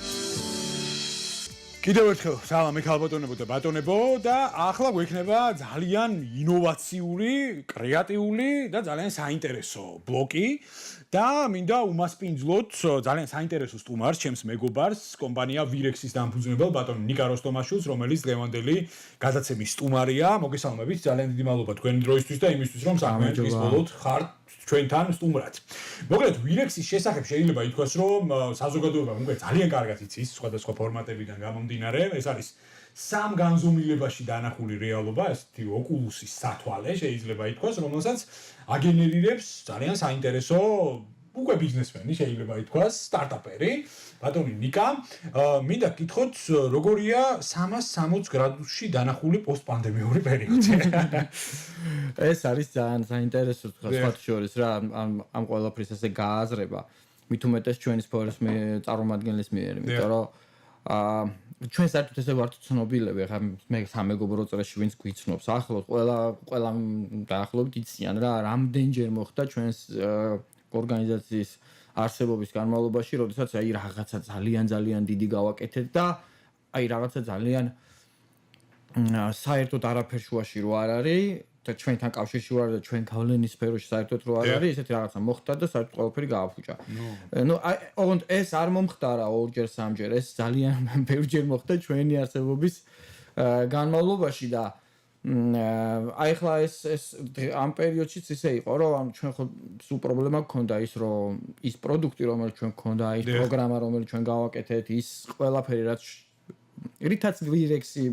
Speaker 2: კიდევ ერთხელ სალამი ქალბატონებო და ბატონებო და ახლა გვექნება ძალიან ინოვაციური, კრეატიული და ძალიან საინტერესო ბლოკი და მინდა უმასპინძლოთ ძალიან საინტერესო სტუმარს, ჩემს მეგობარს, კომპანია Virex-ის დამფუძნებელ ბატონ ნიკა როსტომაშვილს, რომელიც დღევანდელი გადაცემის სტუმარია. მოგესალმებით, ძალიან დიდი მადლობა თქვენი დროისთვის და იმისთვის, რომ საქმეების ბოლოდ ხართ ჩვენთან სტუმრად. მოკლედ Virex-ის შესახებ შეიძლება ითქვას, რომ საზოგადოება უკვე ძალიან კარგად იცის სხვადასხვა ფორმატებიდან გამომდინარე. ეს არის სამ განზომილებაში დანახული რეალობა, ესეთი ოკულუსის სათვალე შეიძლება ითქვას, რომელსაც აგენერირებს ძალიან საინტერესო უკვე ბიზნესმენი შეიძლება ითქვას, სტარტაპერი, ბატონი ნიკა. მინდა გითხოთ, როგორია 360 გრადუსში დანახული პოსტპანდემიური პერიოდი.
Speaker 5: ეს არის ძალიან საინტერესო სხვა შორის რა ამ ყველაფრის ესე გააზრება. მით უმეტეს ჩვენი სფეროს წარმომადგენლის მიერ, იმიტომ რომ ჩვენ საერთოდ ესე ვართ ცნობილები, ხა მე სამეგობრო წრეში ვინც გვიცნობს, ახლოს ყველა დაახლოებით იციან რა, რამდენჯერ მოხდა ჩვენს ორგანიზაციის არსებობის განმავლობაში, როდესაც აი რაღაცა ძალიან დიდი გავაკეთეთ და აი რაღაცა ძალიან საერთოდ არაფერ შუაში რო არ არის და ჩვენთან კავშირში ვარ და ჩვენ გავლენის სფეროში საერთოდ რო არ არის, ესეთი რაღაცა მოხდა და საერთოდ ყველაფერი გააფუჭა. ოღონდ ეს არ მომხდარა ორჯერ სამჯერ, ეს ძალიან ბევრჯერ მოხდა ჩვენი არსებობის განმავლობაში და აი ხლა ეს ამ პერიოდშიც ისე იყო, რომ ჩვენ ხო სულ პრობლემა გქონდა ის, რომ ის პროდუქტი, რომელიც ჩვენ გქონდა, ის პროგრამა, რომელიც ჩვენ გავაკეთეთ, ის ყველაფერი რაც რითაც Virex-ი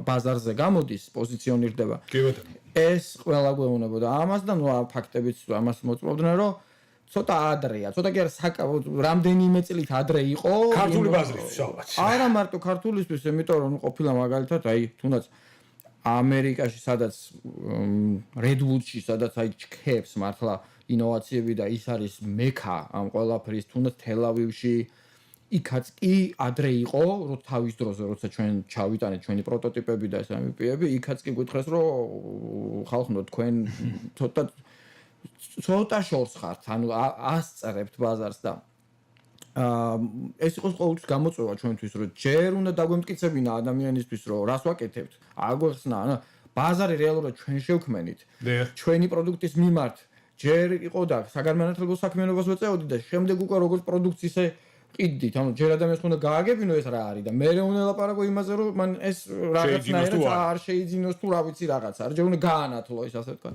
Speaker 5: ბაზარზე გამოდის, პოზიციონირდება.
Speaker 2: კი ბატონო.
Speaker 5: ეს ყველა გვეუბნებოდა ამას და ნუ ფაქტებიც ამას მოწმობდნენ, რომ ცოტა ადრეა, ცოტა კი არა საკავოდ რამდენიმე წლით ადრე იყო.
Speaker 2: ქართული ბაზრისთვის ალბათ.
Speaker 5: არა მარტო ქართულისთვის, იმიტომ რომ ყოფილა მაგალითად აი თუნდაც ამერიკაში, სადაც Redwood-ში, სადაც აი ჩქებს მართლა ინოვაციები და ის არის მექა ამ ყველაფრის, თუნდაც თელ-ავივში იქაც კი ადრე იყო, რომ თავის დროზე, როცა ჩვენ ჩავიტანეთ ჩვენი პროტოტიპები და ეს MVP-ები, იქაც კი გითხრეს, რომ ხალხო თქვენ ცოტა შორს ხართ, ანუ ასწრებთ ბაზარს და ეს იყოს ყოველთვის გამოწვევა ჩვენთვის, რომ ჯერ უნდა დაგვემტკიცებინა ადამიანისთვის, რომ რას ვაკეთებთ, აგვეხსნა, ბაზარი რეალურად ჩვენ შევქმენით. ჩვენი პროდუქტის მიმართ ჯერ იყო და საგანმანათლებლო საქმიანობას ვეწეოდი და შემდეგ უკვე როგორც პროდუქციის ყიდით, ანუ ჯერ ადამიანს უნდა გააგებინო ეს რა არის და მე უნდა ლაპარაკო იმაზე, რომ მან ეს რაღაცნაირად არ შეიძინოს თუ რა ვიცი რაღაცა, არ ჯერ უნდა გაანათლო ის ასე ვთქვა.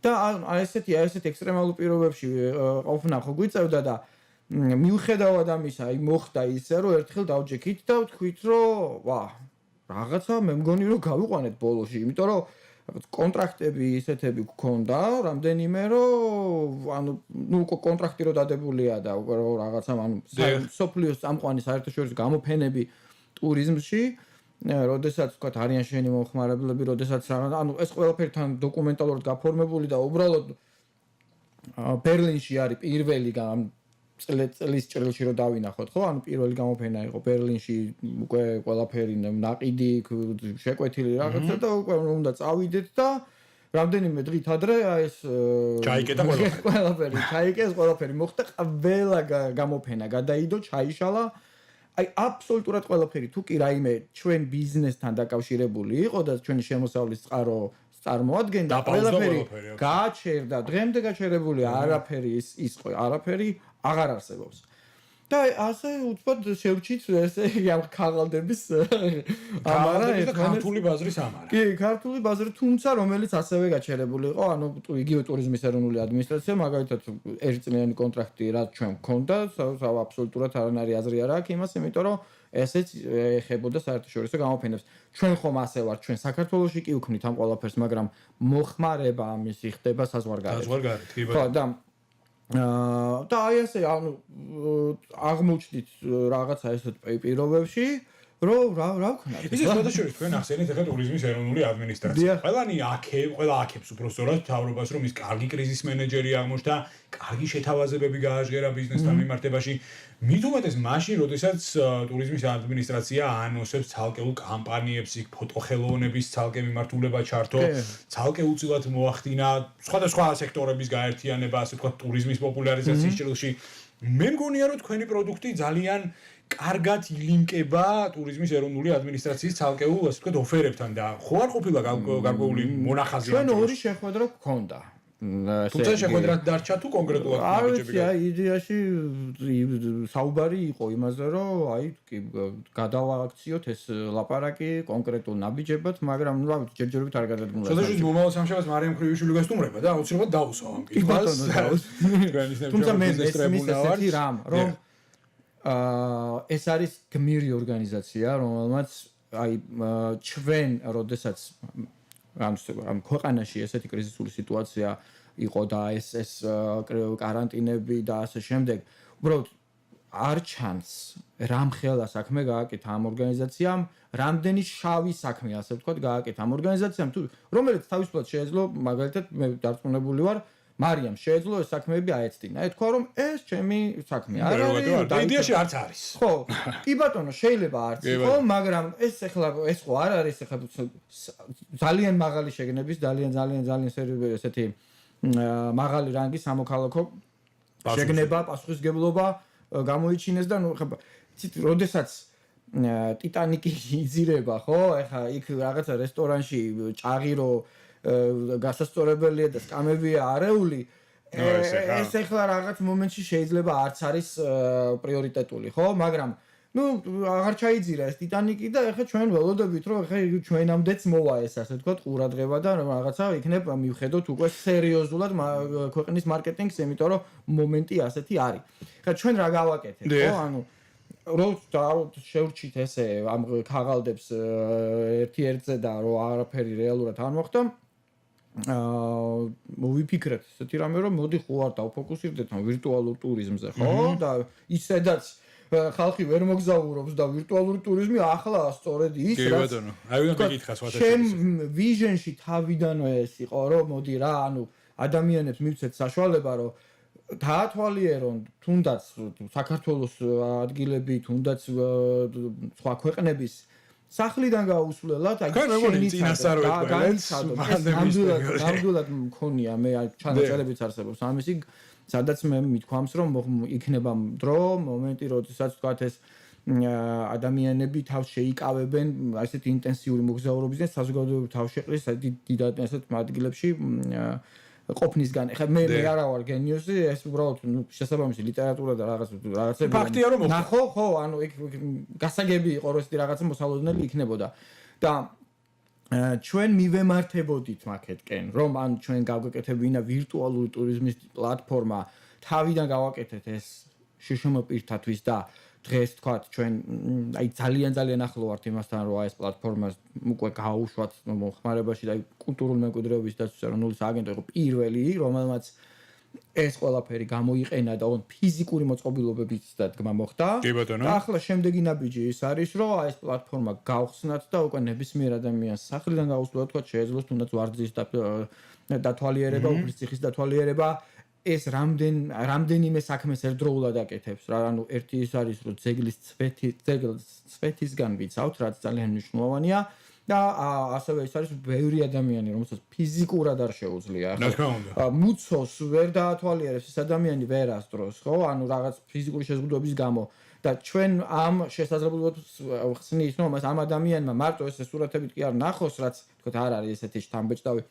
Speaker 5: და ესეთი ექსტრემალურ პირობებში ყოფნა ხო გვიწევდა და მიუხედავად ამისა, მოხდა ისე, რომ ერთხელ დავჯექით და ვთქვით, რომ ვა, რაღაცა მე მგონი რომ გავიყვანეთ ბოლოში, იმიტომ რომ კონტრაქტები ისეთები გქონდა, რამდენიმე რომ ანუ კონტრაქტი რო დადებულია და უკვე რაღაცა ანუ სოფლიოს წამყვანი საერთაშორისო გამოფენები ტურიზმში, როდესაც თქვა არიან შენი მომხმარებლები, როდესაც ანუ ეს ყველაფერი თან დოკუმენტალურად გაფორმებული და უბრალოდ ბერლინში არის პირველი წლის ჭრილში რო დავინახოთ, ხო? ანუ პირველი გამოფენა იყო ბერლინში, უკვე ყველაფერი ნაყიდი, შეკვეთილი რაღაცა და უკვე უნდა წავიდეთ და რამდენიმე დღით ადრე აი ეს
Speaker 2: ჩაიკეტა
Speaker 5: ყველაფერი, ჩაიკეს ყველაფერი, მოხდა ყველა გამოფენა, გადაიდო, ჩაიშალა. აი აბსოლუტურად ყველაფერი თუ კი რაიმე ჩვენ ბიზნესთან დაკავშირებული იყო და ჩვენი შემოსავლის წყარო წარმოადგენდა, ყველაფერი გააჩერდა, დღემდე გაჩერებული არაფერი ის არაფერი აღარ არსებობს. და ასე უცბად შევჩით ესე ამ ქაღალდების ამარა
Speaker 2: ქართული ბაზრის ამარა.
Speaker 5: კი, ქართული ბაზრი, თუმცა რომელიც ასევე გაჩერებული იყო, ანუ იგივე ტურიზმის ეროვნული ადმინისტრაცია, მაგალითად ერთწლიანი კონტრაქტი რაც ჩვენ გქონდა, აბსოლუტურად არანაირი აზრი არ აქვს იმას, იმიტომ რომ ესეც ეხებოდა საერთაშორისო გამოფენებს. ჩვენ ხომ ასე ვართ, ჩვენ საქართველოში კი ვქნით ამ ყველაფერს, მაგრამ მოხმარება ამისი ხდება საზღვარგარეთ.
Speaker 2: საზღვარგარეთ, კი
Speaker 5: ბატონო. და აი ასე ანუ აღმოჩნდით რაღაცა ესეთ პირობებში, რომ რა ვქნათ.
Speaker 2: ისე შესაძლოა თქვენ ახსენეთ ახლა ტურიზმის ეროვნული ადმინისტრაცია. ყველა აქებს უბრალოდ მთავრობას რომ ის კარგი კრიზის მენეჯერი აღმოჩნდა, კარგი შეთავაზებები გააჟღერა ბიზნესთან მიმართებაში. მით უმეტეს მაშინ, როდესაც ტურიზმის ადმინისტრაცია ანონსებს ცალკეულ კამპანიებს, იქ ფოტოხელოვნების ცალკე მიმართულება ჩართო, ცალკე უწილად მოახდინა სხვადასხვა სექტორების გაერთიანება, ასე ვთქვათ, ტურიზმის პოპულარიზაციის ჭრილში. მე მგონია, რომ თქვენი პროდუქტი ძალიან კარგად ილინკება ტურიზმის ეროვნული ადმინისტრაციის ცალკეულ, ასე ვთქვათ, ოფერებთან და ხო არ ყოფილა გარკვეული მონახაზი?
Speaker 5: ჩვენ ორი შეხვედრა გქონდა.
Speaker 2: თუმცა შეხვედრა დარჩა თუ კონკრეტულად
Speaker 5: ნაბიჯები? აი იდეაში საუბარი იყო იმაზე, რომ აი გადავაქციოთ ეს ლაპარაკი კონკრეტულ ნაბიჯებად, მაგრამ ნუ ჯერჯერობით არ გადადგმულა.
Speaker 2: შესაძლოა მომავალ სამშაბათს მარიამ ქრივიშვილი გასტუმრება და აუცილებლად დავუსვა ამ კითხვას.
Speaker 5: თუმცა მე ესმის ესეთი რამ, რომ ეს არის გმირი ორგანიზაცია, რომელმაც აი ჩვენ როდესაც ამ ქვეყანაში ესეთი კრიზისული სიტუაცია იყო და ეს კარანტინები და ასე შემდეგ, უბრალოდ არ ჩანს რამხელა საქმე გააკეთა ამ ორგანიზაციამ, რამდენი შავი საქმე, ასე ვთქვათ, გააკეთა ამ ორგანიზაციამ, რომელიც თავისუფლად შეეძლო, მაგალითად მე დარწმუნებული ვარ, მარიამ შეეძლო ეს საქმეები აეცდინა. ეთქვა რომ ეს ჩემი საქმე არ არის.
Speaker 2: იდეაში არც არის.
Speaker 5: ხო, კი ბატონო, შეიძლება არც იყო, მაგრამ ეს ახლა ეს ხო არ არის ახლა ძალიან მაღალი შეგნების, ძალიან ესეთი მაღალი რანგის სამოქალაქო შეგნება, პასუხისგებლობა გამოიჩინეს და ნუ ხა როდესაც ტიტანიკი იძირება, ხო? ახლა იქ რაღაცა რესტორანში ჭაღირო გასასწორებელია და სკამებია არეული. ეს ახლა რაღაც მომენტში შეიძლება არც არის პრიორიტეტული, ხო? მაგრამ ნუ აღარ ჩაიძირა ეს ტიტანიკი და ახლა ჩვენ ველოდებით რომ ახლა ჩვენამდეც მოვა ეს ასე ვთქვათ ყურადღება და რაღაცა იქნებ მივხედოთ უკვე სერიოზულად ქვეყნის მარკეტინგს, იმიტომ რომ მომენტი ასეთი არის. ახლა ჩვენ რა გავაკეთეთ, ხო? ანუ რო შევრჩით ესე ამ ქაღალდებს ერთ-ერთზე და რო არაფერი რეალურად არ მოხდა, მოვიფიქრეთ ესეთი რამე რომ მოდი ხო არ დავფოკუსირდეთ ამ ვირტუალურ ტურიზმზე, ხო? და ისედაც ხალხი ვერ მოგზაურობს და ვირტუალური ტურიზმი ახლა სწორედ ის
Speaker 2: რაც აი უნდა მეკითხას ვათაშორის.
Speaker 5: შენ ვიჟენში თავიდანვე ეს იყო რომ მოდი რა, ანუ ადამიანებს მივცეთ საშუალება რომ დაათვალიერონ თუნდაც საქართველოს ადგილები, თუნდაც სხვა ქვეყნების სახლიდან გაუსვლელად, აი ნამდვილად მქონია მე ჩანაწერებიც არსებობს ამისი, სადაც მე მithქვამს რომ იქნება დრო, მომენტი, როდესაც თქვათ ეს ადამიანები თავს შეიკავებენ ასეთ ინტენსიური მოგზაურობისგან, საზოგადოება თავს შეყრის დიდ ასეთ ადგილებში ყოფნისგან. ეხლა მე არა ვარ გენიოსი, ეს უბრალოდ შესაბამისი ლიტერატურა და რაღაცები.
Speaker 2: ფაქტია რომ
Speaker 5: ნახო, ხო, ანუ იქ გასაგები იყო რომ ესეთი რაღაცა მოსალოდნელი იქნებოდა. და ჩვენ მივემართებოდით მაგეთკენ, რომ ან ჩვენ გავგეკეთებინა ვირტუალური ტურიზმის პლატფორმა, თავიდან გავაკეთეთ ეს შშმ პირთათვის და დღეს თქვათ ჩვენ აი ძალიან ახლო ვართ იმასთან რომ აი ეს პლატფორმას უკვე გაუშვათ მოხმარებაში და აი კულტურული მემკვიდრეობის დაცვის ეროვნული სააგენტო იყო პირველი რომელმაც ეს ყველაფერი გამოიყენა და ოღონდ ფიზიკური მოწყობილობებით დადგმა მოხდა. და ახლა შემდეგი ნაბიჯი ის არის რომ აი ეს პლატფორმა გავხსნათ და უკვე ნებისმიერ ადამიანს სახლიდან გაუსვლელად თქვათ შეეძლოს თუნდაც ვარძის დათვალიერება, უფლისციხის დათვალიერება ეს რამდენიმე საქმეს ერთდროულად აკეთებს რა ანუ ერთი ის არის რომ ძეგლის ცვეთისგან ვიცავთ რაც ძალიან მნიშვნელოვანია და ასევე ის არის ბევრი ადამიანი რომელსაც ფიზიკურად არ შეუძლია
Speaker 2: ახლა
Speaker 5: მუცოს ვერ დაათვალიერებს ეს ადამიანი ვერ ასწროს ხო ანუ რაღაც ფიზიკური შეზღუდვების გამო და ჩვენ ამ შესაძლებლობას ხსნის რომ ამ ადამიანმა მარტო ეს სურათებით კი არ ნახოს რაც თქო არ არის ესეთი შთამბეჭდავი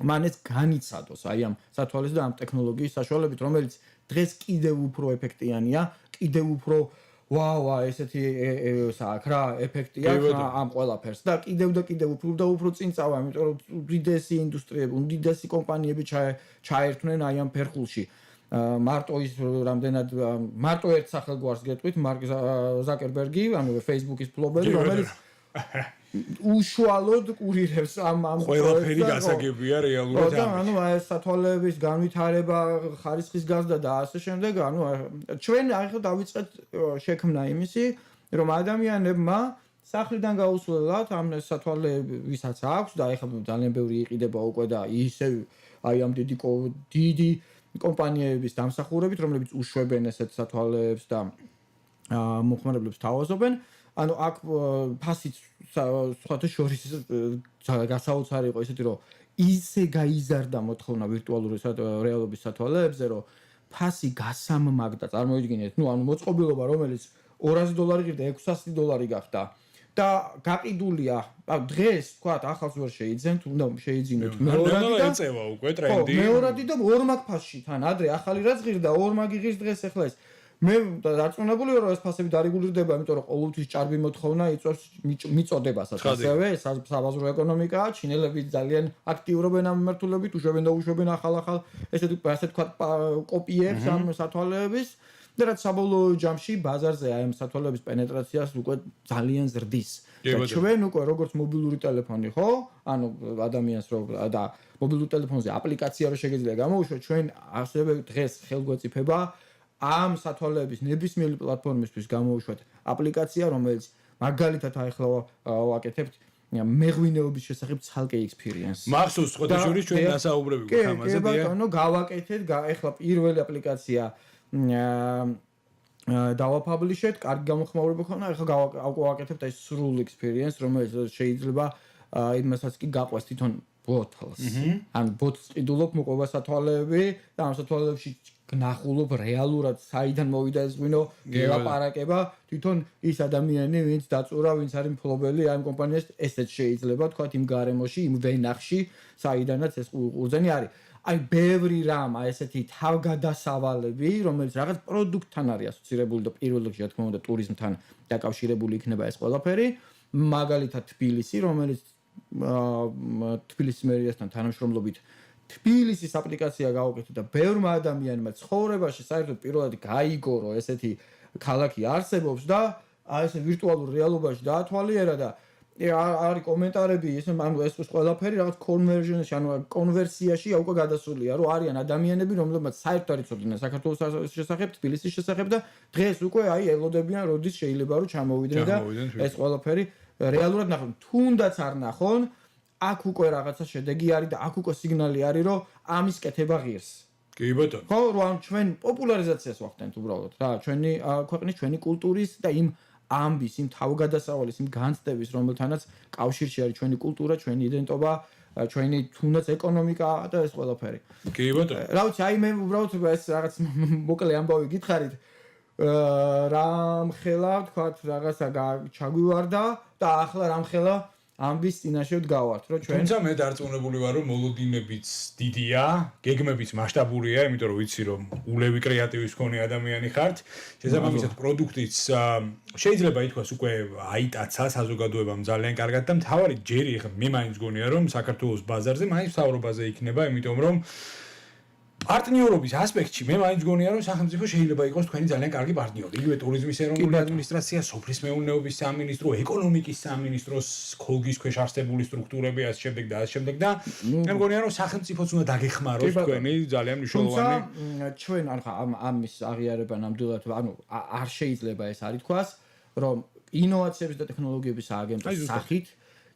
Speaker 5: მან ეს განიცადოს აი ამ სათვალეს და ამ ტექნოლოგიის საშუალებით რომელიც დღეს კიდევ უფრო ეფექტიანია კიდევ უფრო ვაუ ესეთი საქმე რა ეფექტია ამ ყველაფერს და კიდევ უფრო წინ წავა იმიტომ რომ უდიდესი ინდუსტრიები უდიდესი კომპანიები ჩაერთვნენ აი ამ ფერხულში მარტო ის რამდენად მარტო ერთ სახელგვარს გეტყვით მარკ ზაკერბერგი ანუ Facebook-ის ფლობელი რომელიც უშუალოდ კურირებს ამ
Speaker 2: ყველაფერი გასაგებია რეალურად
Speaker 5: და ანუ აი სათვალეების განვითარება ხარისხის გაზრდა და ასე შემდეგ ანუ ჩვენ ახლა დავიწყეთ შექმნა იმისი რომ ადამიანებმა სახლიდან გაუსვლელად ამ სათვალეებისაც აქვს და ახლა ძალიან ბევრი იყიდება უკვე და ისე აი ამ დიდი კომპანიების დამსახურებით რომლებიც უშვებენ ესეთ სათვალეებს და მოხმარებლებს თავაზობენ ანუ აქ ფასიც სხვათა შორის გასაოცარი იყო ისეთი რომ ისე გაიზარდა მოთხოვნა ვირტუალური რეალობის სათვალეებზე რომ ფასი გასამმაგდა წარმოიდგინეთ ანუ მოწყობილობა რომელიც $200 ღირდა $600 გახდა და გაყიდულია დღეს თქვათ ახალს ვერ შეიძენთ უნდა შეიძინოთ მეორადი და
Speaker 2: ეწევა უკვე ტრენდი
Speaker 5: მეორადი და ორმაგ ფასში თან ადრე ახალი რაც ღირდა ორმაგი ღირს დღეს ახლა ეს მე დარწმუნებული ვარ რომ ეს ფასები დარეგულირდება იმიტომ რომ ყოველთვის ჭარბი მოთხოვნა იწვევს მიწოდებასაც ასევე საბაზრო ეკონომიკაა ჩინელები ძალიან აქტიურობენ ამ მიმართულებით უშვებენ ახალ ესე თქვა კოპიებს ამ სათვალეების და რაც საბოლოო ჯამში ბაზარზე აი ამ სათვალეების პენეტრაციას უკვე ძალიან ზრდის და ჩვენ უკვე როგორც მობილური ტელეფონი ხო ანუ ადამიანს რო და მობილურ ტელეფონზე აპლიკაცია რო შეგიძლია გამოუშვათ ჩვენ ასევე დღეს ხელგვეწიფება ამ სათვალეების ნებისმიერი პლატფორმისთვის გამოუშვათ აპლიკაცია რომელიც მაგალითად ახლა ვაკეთებთ მეღვინეობის შესახებ ცალკე experience
Speaker 2: მახსოვს სხვა შორის ჩვენ დასაუბრები გვაქვს ამაზე
Speaker 5: კი ბატონო გავაკეთეთ ახლა პირველი აპლიკაცია დავაპაბლიშეთ კარგი გამოხმაურება ქონა ახლა გავაკეთებთ აი სრულ experience რომელიც შეიძლება იმასაც კი გაყვეს თვითონ ბოთლს ან ბოთლს ყიდულობ მოყვება სათვალეები და ამ სათვალეებში გნახულობ რეალურად საიდან მოვიდა ეს ღვინო გელაპარაკება თვითონ ის ადამიანი ვინც დაწურა ვინც არის მფლობელი ამ კომპანიას ესეც შეიძლება თქვა იმ გარემოში იმ ვენახში საიდანაც ეს ყურძენი არის აი ბევრი რამ აი ესეთი თავგადასავალები რომელიც რაღაც პროდუქტთან არის ასოცირებული და პირველ რიგში რა თქმა უნდა ტურიზმთან დაკავშირებული იქნება ეს ყველაფერი მაგალითად თბილისი რომელიც თბილისის მერიასთან თანამშრომლობით თბილისის აპლიკაცია გავაკეთე და ბევრმა ადამიანმა ცხოვრებაში საერთოდ პირველად გაიგო რომ ესეთი ქალაქი არსებობს და აი ეს ვირტუალურ რეალობაში დაათვალიერა და არის კომენტარები ეს ანუ ეს ყველაფერი რაღაც კონვერჟენში ანუ კონვერსიაში უკვე გადასულია რომ არიან ადამიანები რომლებმაც საერთოდ არ იცოდნენ საქართველოს შესახებ თბილისის შესახებ და დღეს უკვე აი ელოდებიან როდის შეიძლება რომ ჩამოვიდნენ და ეს ყველაფერი რეალურად ნახონ თუნდაც არ ნახონ აქ უკვე რაღაცა შედეგი არის და აქ უკვე სიგნალი არის რომ ამის კეთება ღირს.
Speaker 2: კი ბატონო.
Speaker 5: ხო, რომ ჩვენ პოპულარიზაციას ვახდენთ უბრალოდ რა, ჩვენი ქვეყნის ჩვენი კულტურის და იმ ამბის, იმ თავგადასავალის, იმ განცდების, რომელთანაც კავშირში არის ჩვენი კულტურა, ჩვენი იდენტობა, ჩვენი თუნდაც ეკონომიკა და ეს ყველაფერი.
Speaker 2: კი ბატონო.
Speaker 5: რა ვიცი, აი მე უბრალოდ ეს რაღაც მოკლე ამბავი გითხარით. რამხელა თქვათ რაღაცა ჩაგვივარდა და ახლა რამხელა ამბის წინაშე ვდგავართ რომ ჩვენ
Speaker 2: თუმცა მე დარწმუნებული ვარ რომ მოლოდინებიც დიდია, გეგმებიც მასშტაბურია, იმიტომ რომ ვიცი რომ ულევი კრეატივის მქონე ადამიანი ხართ. შესაბამისად პროდუქტიც შეიძლება ითქვას უკვე აიტაცა საზოგადოებამ ძალიან კარგად და მთავარი ჯერი ხა მე მაინც გონია რომ საქართველოს ბაზარზე მაინც მთავრობაზე იქნება, იმიტომ რომ პარტნიორობის ასპექტში მე მაინც გონია რომ სახელმწიფო შეიძლება იყოს თქვენი ძალიან კარგი პარტნიორი. იგივე ტურიზმის ეროვნული ადმინისტრაცია, სოფლის მეურნეობის სამინისტრო, ეკონომიკის სამინისტროს ხოლგის ქვეშ არსებული სტრუქტურები ასე შემდეგ და ასე შემდეგ და მე მგონია რომ სახელმწიფოც უნდა დაგეხმაროს თქვენი ძალიან მნიშვნელოვანი
Speaker 5: ჩვენ ამის აღიარება ნამდვილად არ შეიძლება ეს არ ითქვას რომ ინოვაციების და ტექნოლოგიების სააგენტოს სახით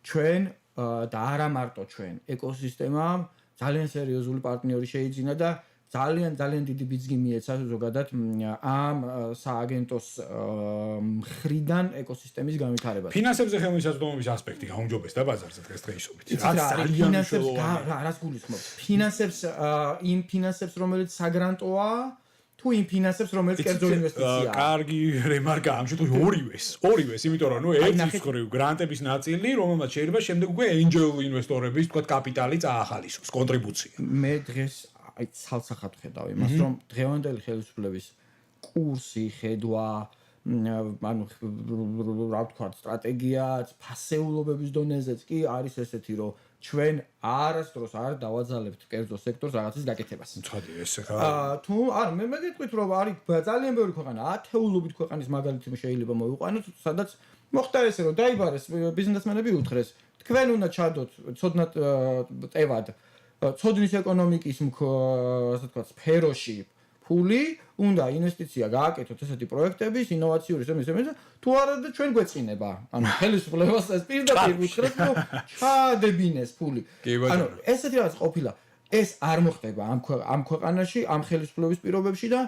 Speaker 5: ჩვენ და არა მარტო ჩვენ ეკოსისტემამ ძალიან სერიოზული პარტნიორი შეიძინა და ძალიან დიდი ბიძგი მიეცა ზოგადად ამ სააგენტოს მხრიდან ეკოსისტემის განვითარებას.
Speaker 2: ფინანსებზე ხელმისაწვდომობის ასპექტი გაუმჯობეს და ბაზარზე დღესდღეობით.
Speaker 5: რას გულისხმობ? იმ ფინანსებს რომელიც საგრანტოა თუ იმ ფინანსებს რომელიც კერძო ინვესტიციაა.
Speaker 2: კარგი რემარკა ამ შემთხვევაში ორივეს, იმიტომ რომ ერთის მხრივ გრანტების ნაწილი, რომელმაც შეიძლება შემდეგ უკვე angel ინვესტორების, თქვა კაპიტალი წაახალისოს, კონტრიბუცია.
Speaker 5: მე დღეს ცალსახად ხედავ იმას, რომ დღევანდელი ხელისუფლების კურსი, ხედვა, რა ვთქვათ, სტრატეგიაც, ფასეულობების დონეზეც კი არის ესეთი, რომ ჩვენ არასდროს არ დავაძალებთ კერძო სექტორს რაღაცის გაკეთებას.
Speaker 2: ცხადია ეს ხა.
Speaker 5: თუ არ მე მეგეთქვით რომ არის ძალიან ბევრი ქვეყანა, ათეულობით ქვეყნის მაგალითი შეიძლება მოვიყვანოთ, სადაც მოხდა ესე რომ დაიბარეს ბიზნესმენები უთხრეს, თქვენ უნდა ჩადოთ ცოდნად ტევად ცოდნის ეკონომიკის ასე ვთქვათ სფეროში ფული, უნდა ინვესტიცია გააკეთოთ ესეთი პროექტების, ინოვაციური შემთხვევაში, თუ არა და ჩვენ გვეწინება. ანუ ხელისუფლებას ეს პირდაპირ უთხრეს, რომ ჩაადებინეს ფული. ანუ ესეთი რაღაც ყოფილა. ეს არ მოხდება ამ ქვეყანაში, ამ ხელისუფლების პირობებში და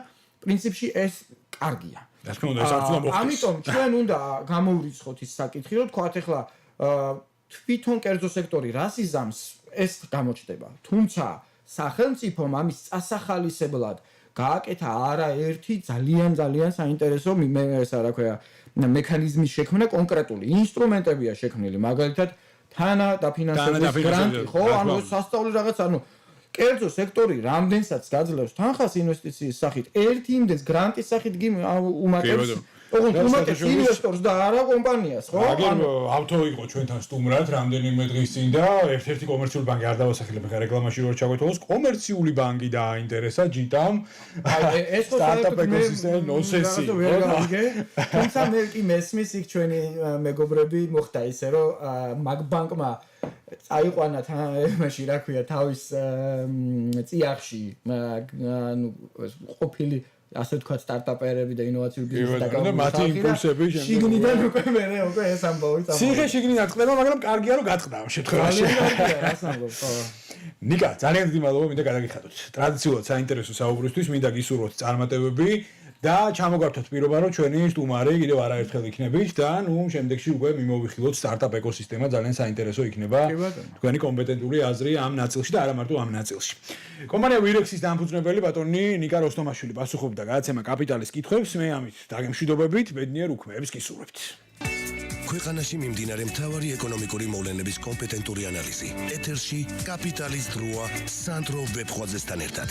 Speaker 5: პრინციპში ეს კარგია.
Speaker 2: რა თქმა უნდა, ეს არც უნდა მოხდეს.
Speaker 5: ამიტომ ჩვენ უნდა გამოვრიცხოთ ის საკითხი, რომ თქვათ ახლა თვითონ კერძო სექტორი რას იზამს, ეს გამოჩნდება. თუმცა სახელმწიფომ ამის წასახალისებლად გააკეთა არაერთი ძალიან საინტერესო ესა რა ქვია მექანიზმის შექმნა კონკრეტული ინსტრუმენტებია შექმნილი მაგალითად თანადაფინანსების გრანტი ხო ანუ სასწავლი რაღაც ანუ კერძო სექტორი რამდენსაც გაძლევს თანხას ინვესტიციის სახით ერთი იმდენს გრანტის სახით უმატებს უმატებს ინვესტორს და არა კომპანიას ხო
Speaker 2: აგერ ავთო იყო ჩვენთან სტუმრად რამდენიმე დღის წინ და ერთ-ერთი კომერციული ბანკი არ დავასახელებ ხა რეკლამაში რო ჩაგვეთვალოს კომერციული ბანკი დააინტერესა ჯიტამ
Speaker 5: ეს ხო
Speaker 2: სტარტაპ ეკოსისტემის ნონსენსი
Speaker 5: თუმცა მე კი მესმის იქ ჩვენი მეგობრები მოხდა ისე რომ მაგბანკმა წაიყვანა მაშინ რა ქვია თავის წიაღში ანუ ყოფილი ასე ვთქვათ სტარტაპერები და ინოვაციური ბიზნესი
Speaker 2: და მათი იმპულსები
Speaker 5: შიგნიდან უკვე მე ეს ამბავი წამოვა.
Speaker 2: ციხე შიგნიდან წყდება, მაგრამ კარგია რომ გაწყდა ამ შემთხვევაში.
Speaker 5: რას ამბობ, ხო.
Speaker 2: ნიკა, ძალიან დიდი მადლობა, მინდა გადაგიხადოთ. ტრადიციულად საინტერესო საუბრისთვის მინდა გისურვოთ წარმატებები და ჩამოგართოთ პირობა, რომ ჩვენი სტუმარი კიდევ არაერთხელ იქნებით და ნუ შემდეგში უკვე მიმოვიხილოთ სტარტაპ ეკოსისტემა ძალიან საინტერესო იქნება. თქვენი კომპეტენტური აზრი ამ ნაწილში და არა მარტო ამ ნაწილში. კომპანია ვირექსის დამფუძნებელი ბატონი ნიკა როსტომაშვილი პასუხობდა გადაცემა კაპიტალის კითხვებს, მე ამით დაგემშვიდობებით, ბედნიერ უქმეებს გისურვებთ.
Speaker 1: ქვეყანაში მიმდინარე მთავარი ეკონომიკური მოვლენების კომპეტენტური ანალიზი. ეთერში კაპიტალის დროა სანდრო ვებხვაძესთან ერთად.